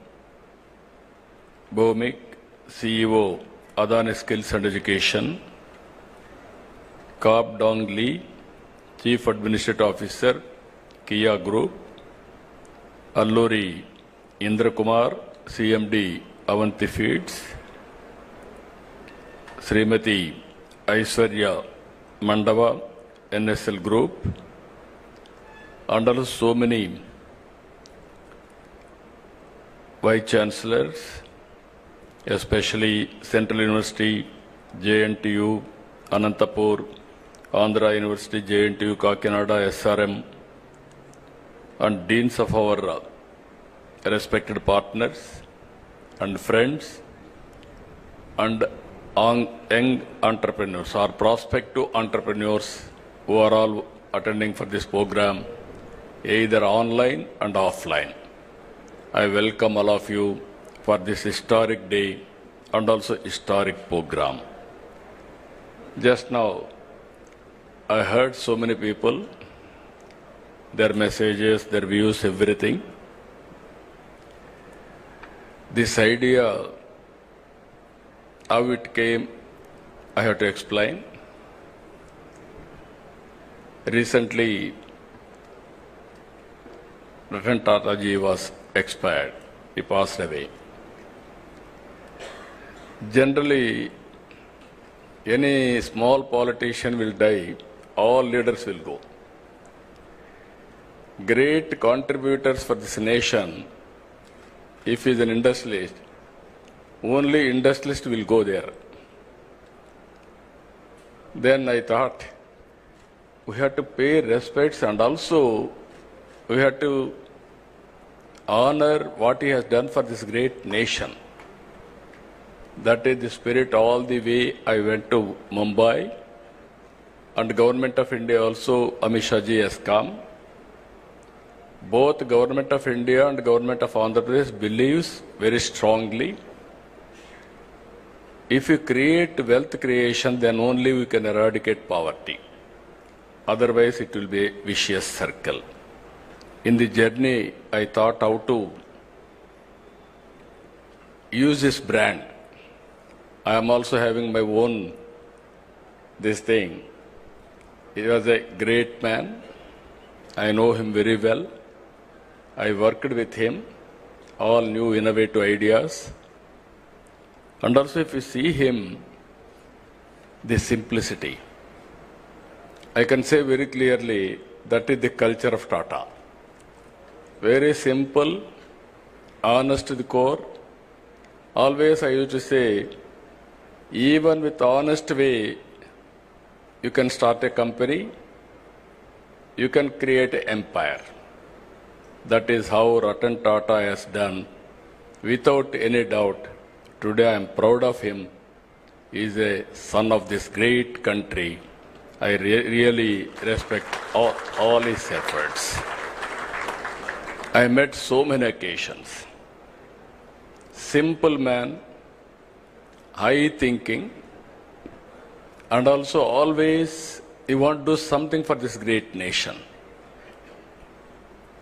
Bhomik, CEO Adani Skills and Education, Kap Dong Lee, Chief Administrative Officer, Kia Group, Alluri Indra Kumar, CMD Avanti Feeds, Srimati Aishwarya Mandava, NSL Group, and also so many Vice Chancellors, especially Central University, JNTU, Anantapur, Andhra University, JNTU, Kakinada, SRM, and deans of our respected partners and friends and young entrepreneurs or prospective entrepreneurs who are all attending for this program, either online and offline. I welcome all of you for this historic day and also historic program. Just now, I heard so many people, their messages, their views, everything. This idea, how it came, I have to explain. Recently, Ratan Tata ji was expired. He passed away. Generally, any small politician will die, all leaders will go. Great contributors for this nation, if he is an industrialist, only industrialist will go there. Then I thought, we have to pay respects and also we have to honor what he has done for this great nation. That is the spirit all the way I went to Mumbai, and Government of India also, Amit Shah ji has come. Both Government of India and Government of Andhra Pradesh believes very strongly, if you create wealth creation, then only we can eradicate poverty. Otherwise, it will be a vicious circle. In the journey, I thought how to use this brand. I am also having my own this thing. He was a great man. I know him very well. I worked with him, all new innovative ideas. And also if you see him, the simplicity. I can say very clearly that is the culture of Tata. Very simple, honest to the core. Always I used to say, even with honest way, you can start a company, you can create an empire. That is how Ratan Tata has done. Without any doubt, today I am proud of him. He is a son of this great country. I really respect all his efforts. I met so many occasions. simple man, high thinking, and also always he want to do something for this great nation.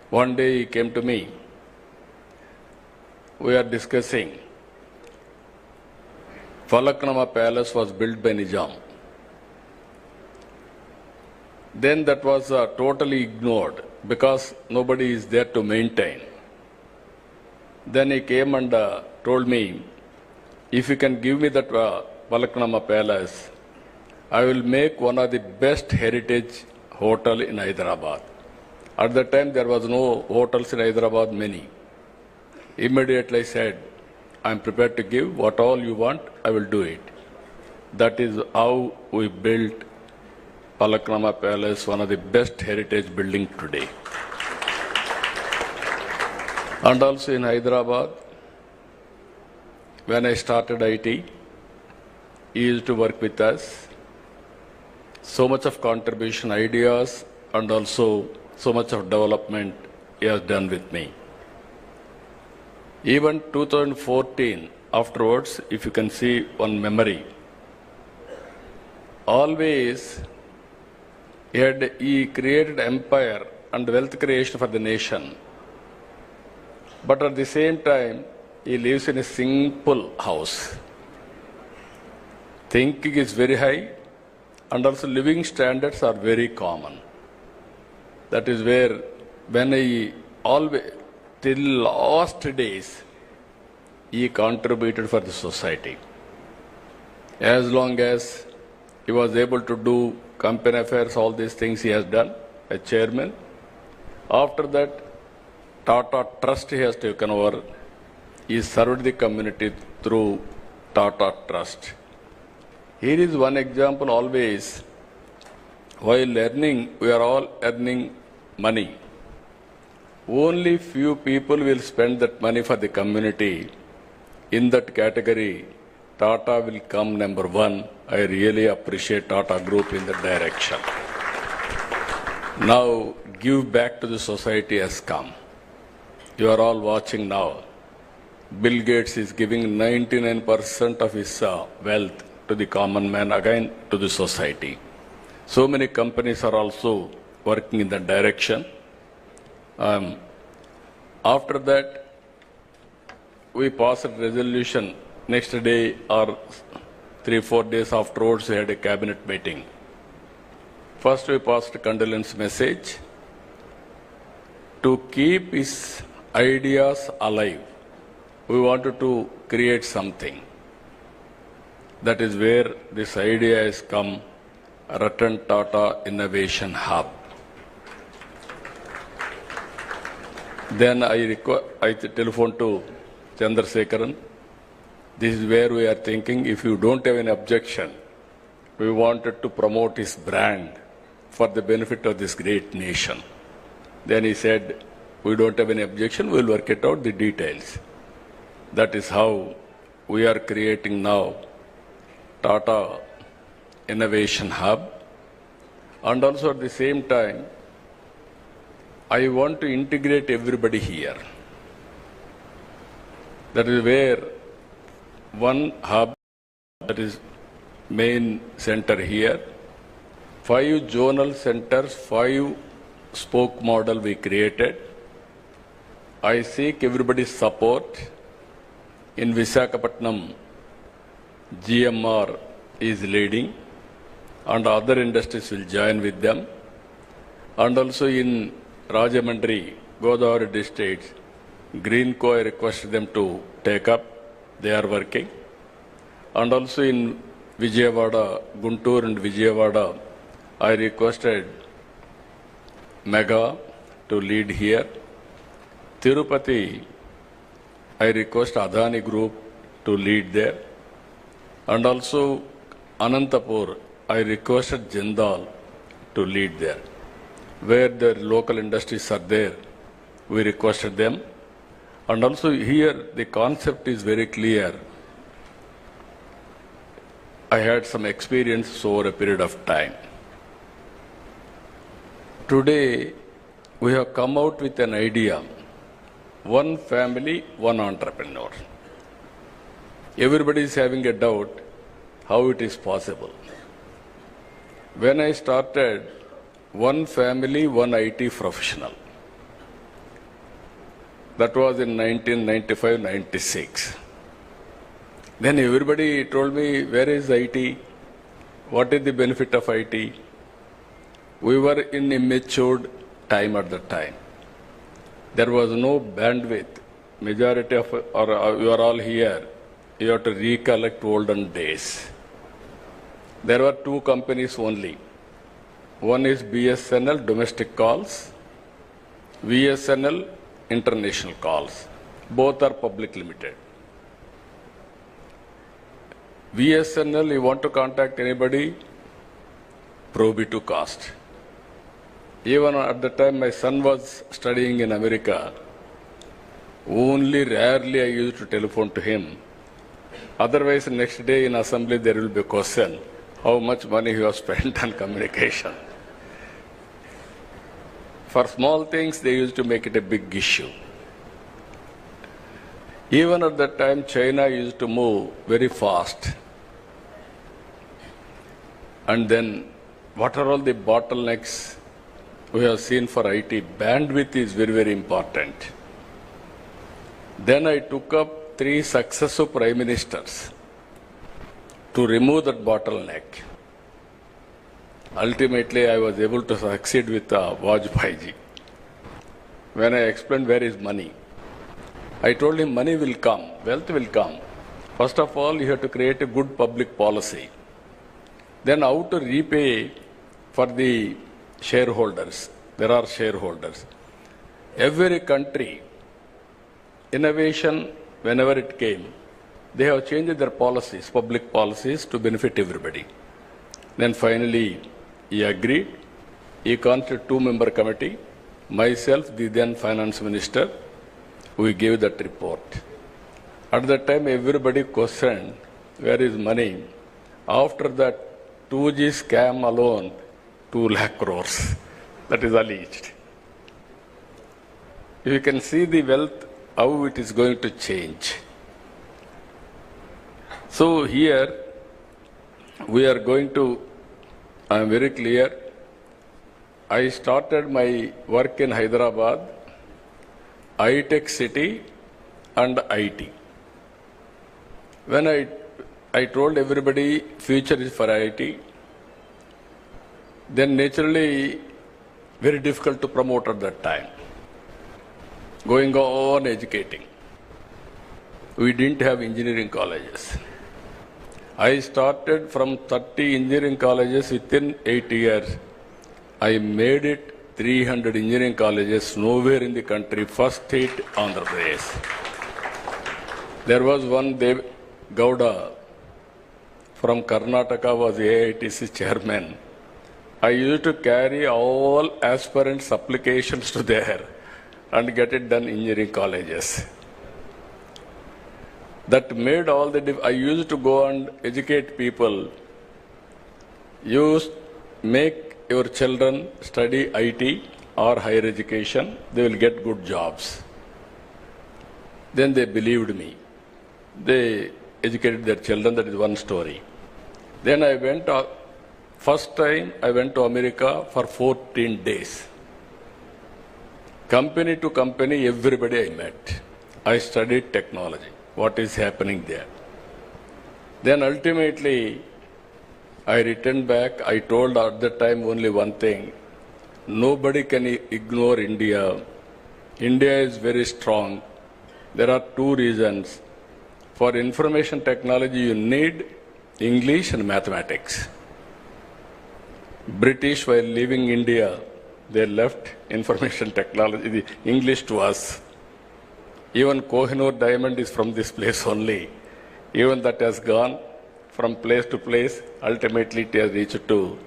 One day he came to me. We are discussing. Falaknama Palace was built by Nizam. Then that was totally ignored because nobody is there to maintain. Then he came and told me, if you can give me that Falaknama Palace, I will make one of the best heritage hotel in Hyderabad. At that time there was no hotels in Hyderabad, many. Immediately I said, I am prepared to give what all you want, I will do it. That is how we built Falaknama Palace, one of the best heritage buildings today. And also in Hyderabad, when I started IT, he used to work with us. So much of contribution, ideas, and also so much of development he has done with me. Even 2014, afterwards, if you can see one memory, always he created empire and wealth creation for the nation. But at the same time, he lives in a simple house. Thinking is very high, and also living standards are very common. That is where, when he always, till last days, he contributed for the society. As long as he was able to do company affairs, all these things he has done as chairman. After that, Tata Trust he has taken over. He served the community through Tata Trust. Here is one example always. While earning, we are all earning money. Only few people will spend that money for the community. In that category, Tata will come number one. I really appreciate Tata Group in that direction. Now, give back to the society has come. You are all watching now. Bill Gates is giving 99% of his wealth to the common man, again to the society. So many companies are also working in that direction. After that, we passed a resolution. Next day or 3-4 days afterwards, we had a cabinet meeting. First, we passed a condolence message to keep his ideas alive. We wanted to create something. That is where this idea has come, Ratan Tata Innovation Hub. Then I telephoned to Chandrasekharan. This is where we are thinking, if you don't have any objection, we wanted to promote his brand for the benefit of this great nation. Then he said, we don't have any objection, we'll work it out, the details. That is how we are creating now Tata Innovation Hub. And also at the same time, I want to integrate everybody here. That is where one hub, that is main center here, 5 zonal centers, 5 spoke model we created. I seek everybody's support. In Visakhapatnam, GMR is leading, and other industries will join with them. And also in Rajamandri, Godavari districts, Greenco, I requested them to take up. They are working. And also in Vijayawada, Guntur and Vijayawada, I requested Mega to lead here. Tirupati, I request Adani Group to lead there. And also Anantapur, I requested Jindal to lead there. Where the local industries are there, we requested them. And also here the concept is very clear. I had some experience over a period of time. Today, we have come out with an idea. One family, one entrepreneur. Everybody is having a doubt how it is possible. When I started, one family, one IT professional. That was in 1995-96. Then everybody told me, where is IT? What is the benefit of IT? We were in immature time at the time. There was no bandwidth. Majority of, or you are all here, you have to recollect olden days. There were two companies only. One is BSNL, domestic calls, VSNL, international calls. Both are public limited. VSNL, you want to contact anybody, prohibitive cost. Even at the time my son was studying in America, only rarely I used to telephone to him. Otherwise, next day in assembly there will be a question, how much money you have spent on communication. For small things, they used to make it a big issue. Even at that time, China used to move very fast. And then, what are all the bottlenecks we have seen for IT? Bandwidth is very, very important. Then I took up 3 successive prime ministers to remove that bottleneck. Ultimately, I was able to succeed with Vajpayee ji. When I explained where is money, I told him money will come, wealth will come. First of all, you have to create a good public policy. Then how to repay for the shareholders. There are shareholders. Every country, innovation, whenever it came, they have changed their policies, public policies, to benefit everybody. Then finally, he agreed. He constituted 2-member committee. Myself, the then finance minister, we gave that report. At that time, everybody questioned, where is money? After that 2G scam alone, 2 lakh crores. That is alleged. You can see the wealth, how it is going to change. So here, we are going to, I am very clear, I started my work in Hyderabad, high-tech city and IT. When I told everybody future is for IT, then naturally very difficult to promote at that time. Going on educating. We didn't have engineering colleges. I started from 30 engineering colleges within 8 years. I made it 300 engineering colleges, nowhere in the country, first state, Andhra Pradesh. There was one Dev Gowda from Karnataka was AITC chairman. I used to carry all aspirants' applications to there and get it done in engineering colleges. That made all the I used to go and educate people. Make your children study IT or higher education, they will get good jobs. Then they believed me. They educated their children, that is one story. Then I went, first time I went to America for 14 days. Company to company, everybody I met. I studied technology, what is happening there. Then ultimately, I returned back. I told at that time only one thing. Nobody can ignore India. India is very strong. There are 2 reasons. For information technology, you need English and mathematics. British, while leaving India, they left information technology, the English to us. Even Kohinoor diamond is from this place only. Even that has gone from place to place, ultimately it has reached to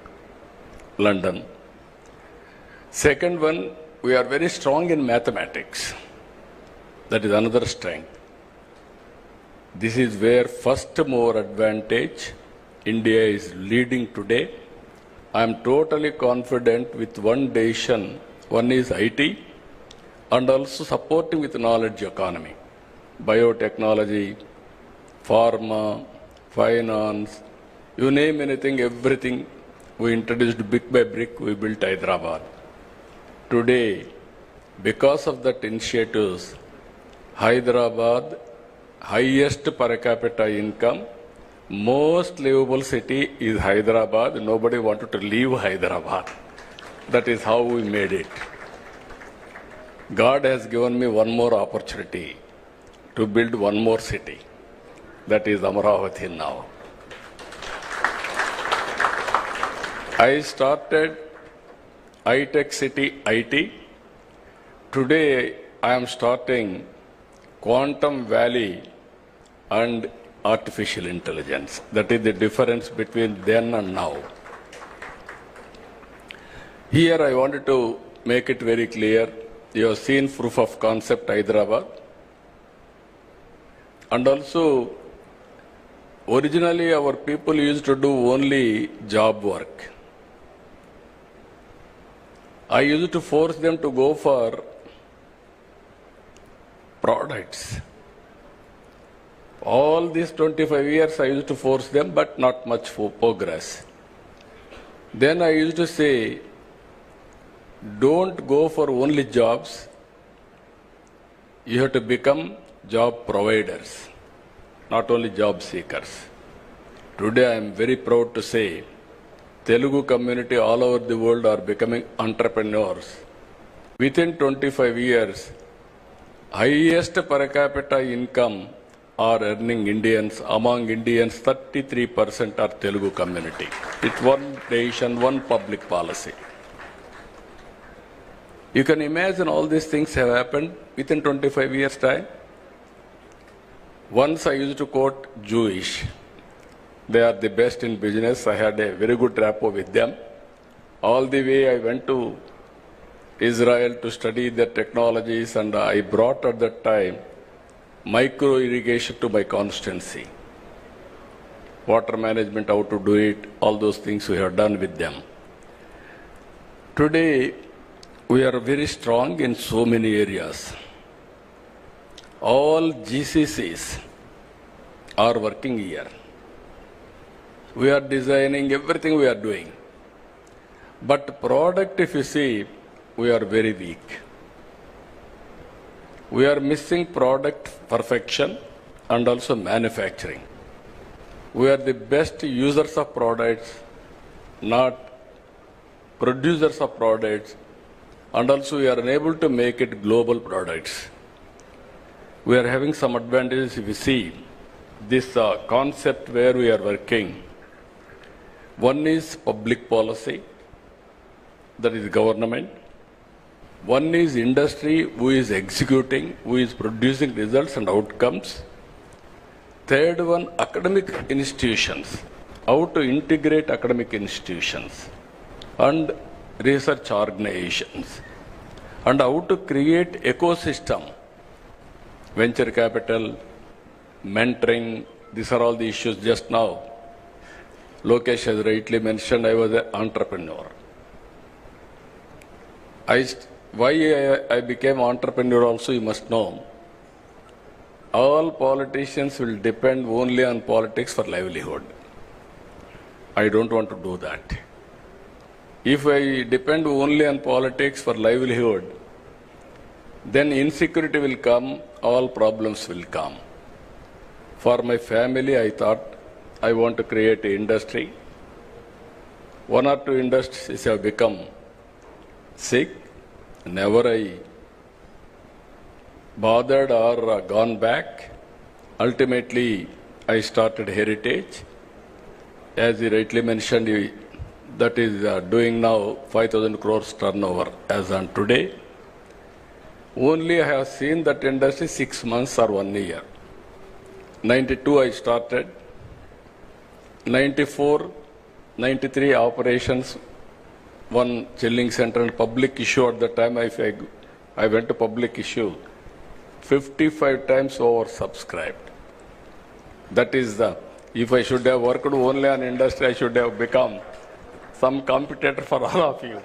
London. Second one, we are very strong in mathematics. That is another strength. This is where first mover advantage India is leading today. I am totally confident with one decision. One is IT and also supporting with knowledge economy, biotechnology, pharma, finance, you name anything, everything we introduced brick by brick, we built Hyderabad. Today, because of that initiatives, Hyderabad, highest per capita income, most livable city is Hyderabad. Nobody wanted to leave Hyderabad. That is how we made it. God has given me one more opportunity to build one more city. That is Amaravati now. I started high-tech city IT. Today I am starting Quantum Valley and artificial intelligence. That is the difference between then and now. Here I wanted to make it very clear. You have seen proof of concept Hyderabad. And also, originally our people used to do only job work. I used to force them to go for products. All these 25 years I used to force them, but not much for progress. Then I used to say, don't go for only jobs. You have to become job providers, not only job seekers. Today I am very proud to say, Telugu community all over the world are becoming entrepreneurs. Within 25 years, highest per capita income are earning Indians. Among Indians, 33% are Telugu community. It's one nation, one public policy. You can imagine all these things have happened within 25 years' time. Once I used to quote Jewish. They are the best in business. I had a very good rapport with them. All the way I went to Israel to study the technologies, and I brought at that time micro irrigation to my constituency. Water management, how to do it, all those things we have done with them. Today, we are very strong in so many areas. All GCCs are working here. We are designing everything we are doing. But product, if you see, we are very weak. We are missing product perfection and also manufacturing. We are the best users of products, not producers of products, and also we are unable to make it global products. We are having some advantages if you see this concept where we are working. One is public policy, that is government. One is industry, who is executing, who is producing results and outcomes. Third one, academic institutions, how to integrate academic institutions and research organizations, and how to create ecosystem, venture capital, mentoring. These are all the issues. Just now, Lokesh has rightly mentioned I was an entrepreneur. Why I became entrepreneur also you must know. All politicians will depend only on politics for livelihood. I don't want to do that. If I depend only on politics for livelihood, then insecurity will come, all problems will come. For my family, I thought I want to create an industry. One or two industries have become sick. Never I bothered or gone back. Ultimately, I started Heritage. As you rightly mentioned, that is doing now 5,000 crores turnover as on today. Only I have seen that industry 6 months or 1 year. 92 I started. 94, 93 operations. One chilling center and public issue at the time I went to public issue. 55 times oversubscribed. That is if I should have worked only on industry, I should have become some competitor for all of you.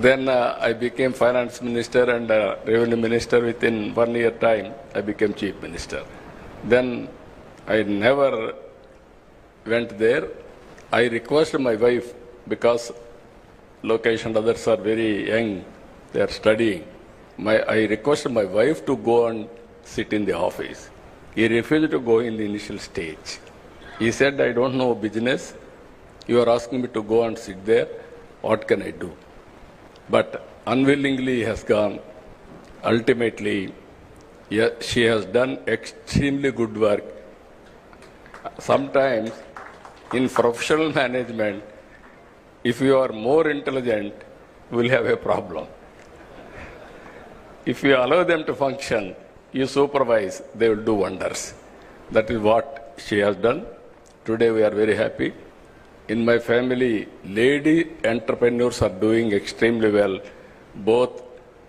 Then I became finance minister and revenue minister. Within 1 year time, I became chief minister. Then I never went there. I requested my wife, because Lokesh and others are very young, they are studying. I requested my wife to go and sit in the office. He refused to go in the initial stage. He said, I don't know business. You are asking me to go and sit there. What can I do? But unwillingly he has gone. Ultimately, she has done extremely good work. Sometimes in professional management, if you are more intelligent, you will have a problem. If you allow them to function, you supervise, they will do wonders. That is what she has done. Today we are very happy. In my family, lady entrepreneurs are doing extremely well. Both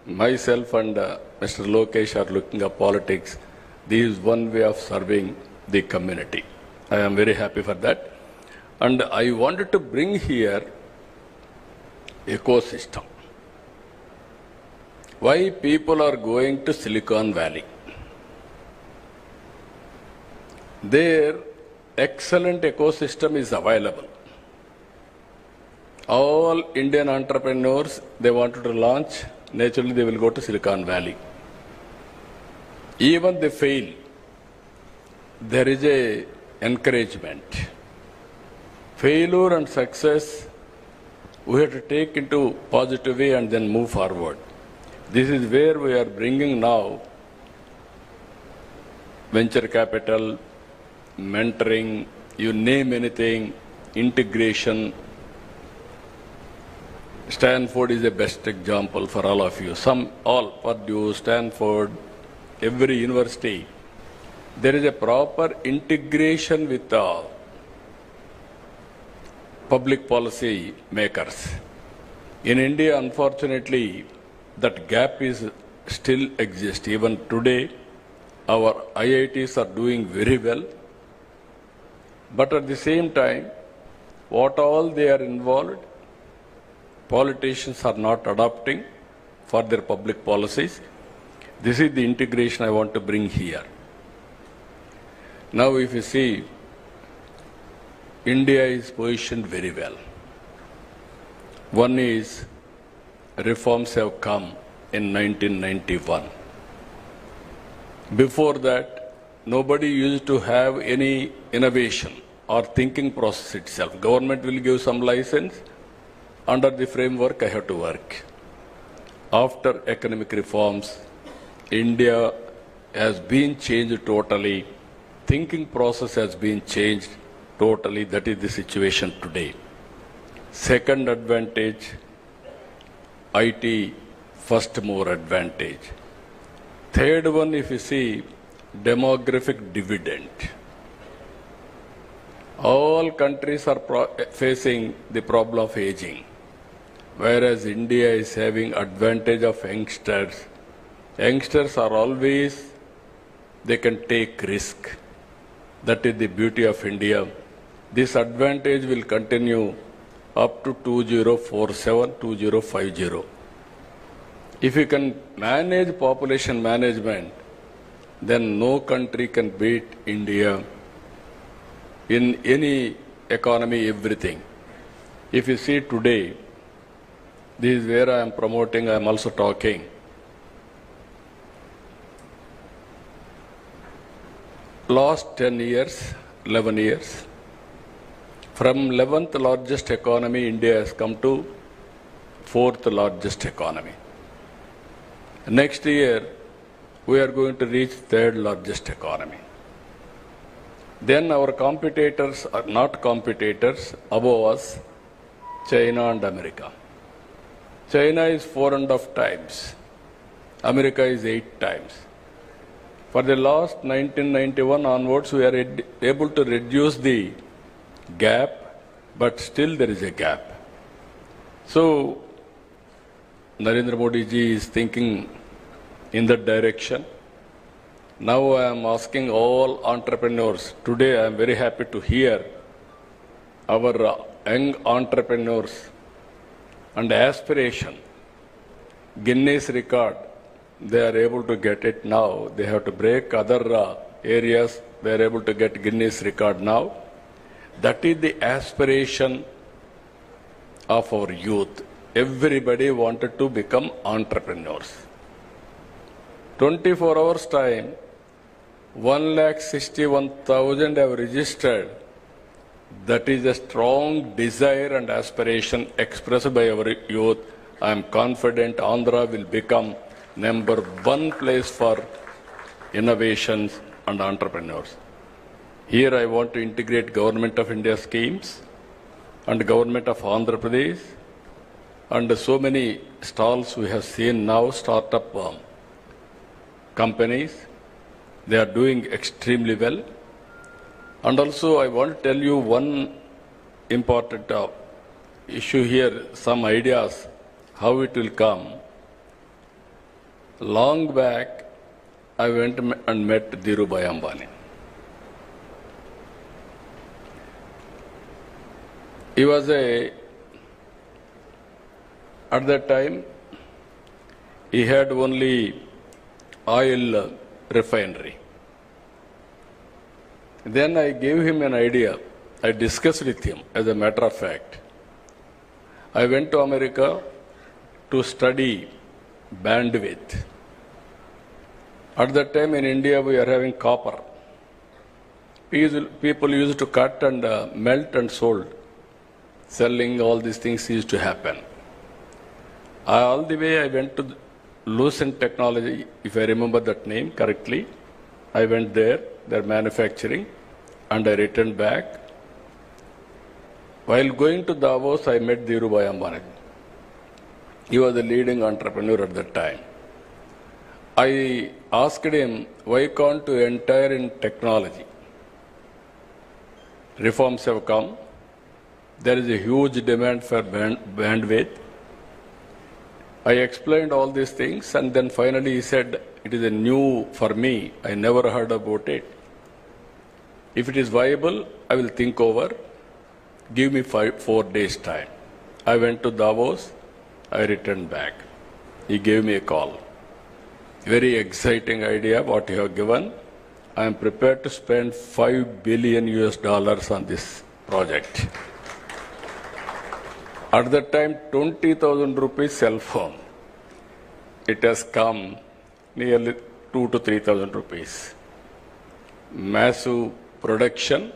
myself and Mr. Lokesh are looking at politics. This is one way of serving the community. I am very happy for that. And I wanted to bring here ecosystem. Why people are going to Silicon Valley? There, excellent ecosystem is available. All Indian entrepreneurs, they wanted to launch, naturally they will go to Silicon Valley. Even they fail, there is a encouragement. Failure and success, we have to take into positive way and then move forward. This is where we are bringing now venture capital, mentoring, you name anything, integration. Stanford is the best example for all of you. Purdue, Stanford, every university. There is a proper integration with the public policy makers. In India, unfortunately, that gap is still exists. Even today, our IITs are doing very well. But at the same time, what all they are involved, politicians are not adopting for their public policies. This is the integration I want to bring here. Now if you see, India is positioned very well. One is, reforms have come in 1991. Before that, nobody used to have any innovation or thinking process itself. Government will give some license. Under the framework, I have to work. After economic reforms, India has been changed totally. Thinking process has been changed totally. That is the situation today. Second advantage, IT first mover advantage. Third one, if you see, demographic dividend. All countries are facing the problem of aging, whereas India is having advantage of youngsters. Youngsters are always, they can take risk. That is the beauty of India. This advantage will continue up to 2047, 2050. If you can manage population management, then no country can beat India in any economy, everything. If you see today, this is where I am promoting, I am also talking. Last 10 years, 11 years, from 11th largest economy, India has come to 4th largest economy. Next year, we are going to reach 3rd largest economy. Then our competitors are not competitors above us, China and America. China is 4.5 times. America is 8 times. For the last 1991 onwards, we are able to reduce the gap, but still there is a gap. So, Narendra Modi ji is thinking in that direction. Now I am asking all entrepreneurs. Today I am very happy to hear our young entrepreneurs and aspiration. Guinness record, they are able to get it now. They have to break other areas. They are able to get Guinness record now. That is the aspiration of our youth. Everybody wanted to become entrepreneurs. 24 hours time, 161,000 have registered. That is a strong desire and aspiration expressed by our youth. I am confident Andhra will become #1 place for innovations and entrepreneurs. Here I want to integrate Government of India schemes and Government of Andhra Pradesh and so many stalls we have seen now, startup companies. They are doing extremely well. And also I want to tell you one important issue here, some ideas, how it will come. Long back, I went and met Dhirubhai Ambani. He was at that time, he had only oil refinery. Then I gave him an idea. I discussed with him, as a matter of fact. I went to America to study bandwidth. At that time in India, we are having copper. People used to cut and melt and sold. Selling, all these things used to happen. All the way I went to Lucent Technology, if I remember that name correctly. I went there, their manufacturing, and I returned back. While going to Davos, I met Dhirubhai Ambani. He was a leading entrepreneur at that time. I asked him, why can't you enter in technology? Reforms have come. There is a huge demand for bandwidth. I explained all these things, and then finally he said, it is a new for me. I never heard about it. If it is viable, I will think over. Give me 4 days time. I went to Davos. I returned back. He gave me a call. Very exciting idea what you have given. I am prepared to spend $5 billion on this project. At that time, 20,000 rupees cell phone. It has come nearly 2,000 to 3,000 rupees. Massive production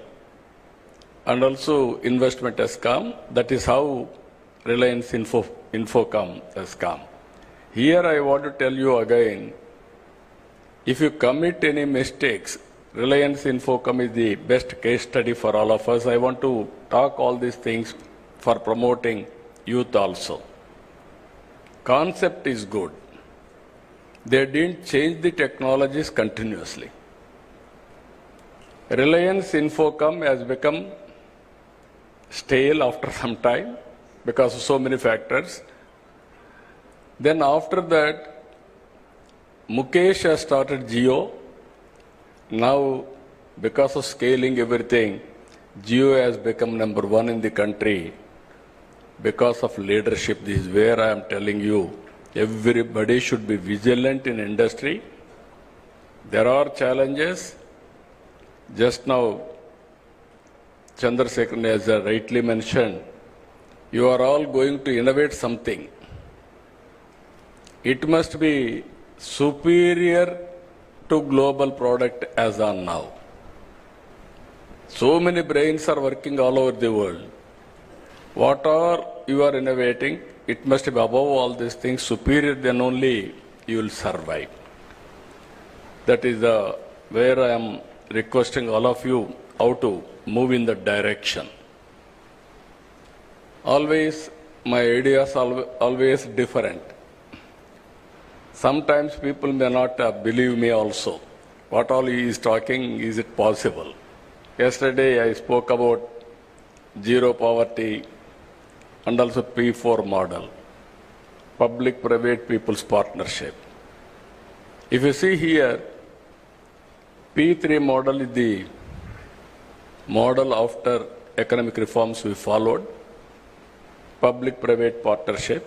and also investment has come. That is how Reliance Infocom has come. Here I want to tell you again, if you commit any mistakes, Reliance Infocom is the best case study for all of us. I want to talk all these things for promoting youth also. Concept is good. They didn't change the technologies continuously. Reliance Infocom has become stale after some time because of so many factors. Then after that, Mukesh has started Jio. Now, because of scaling everything, Jio has become #1 in the country. Because of leadership, this is where I am telling you, everybody should be vigilant in industry. There are challenges. Just now, Chandrasekhar has rightly mentioned, you are all going to innovate something. It must be superior to global product as on now. So many brains are working all over the world. What are you are innovating, it must be above all these things, superior, then only you will survive. That is where I am requesting all of you how to move in that direction. Always, my ideas are always different. Sometimes people may not believe me also. What all he is talking, is it possible? Yesterday I spoke about zero poverty and also P4 model, public-private people's partnership. If you see here, P3 model is the model after economic reforms we followed, public-private partnership.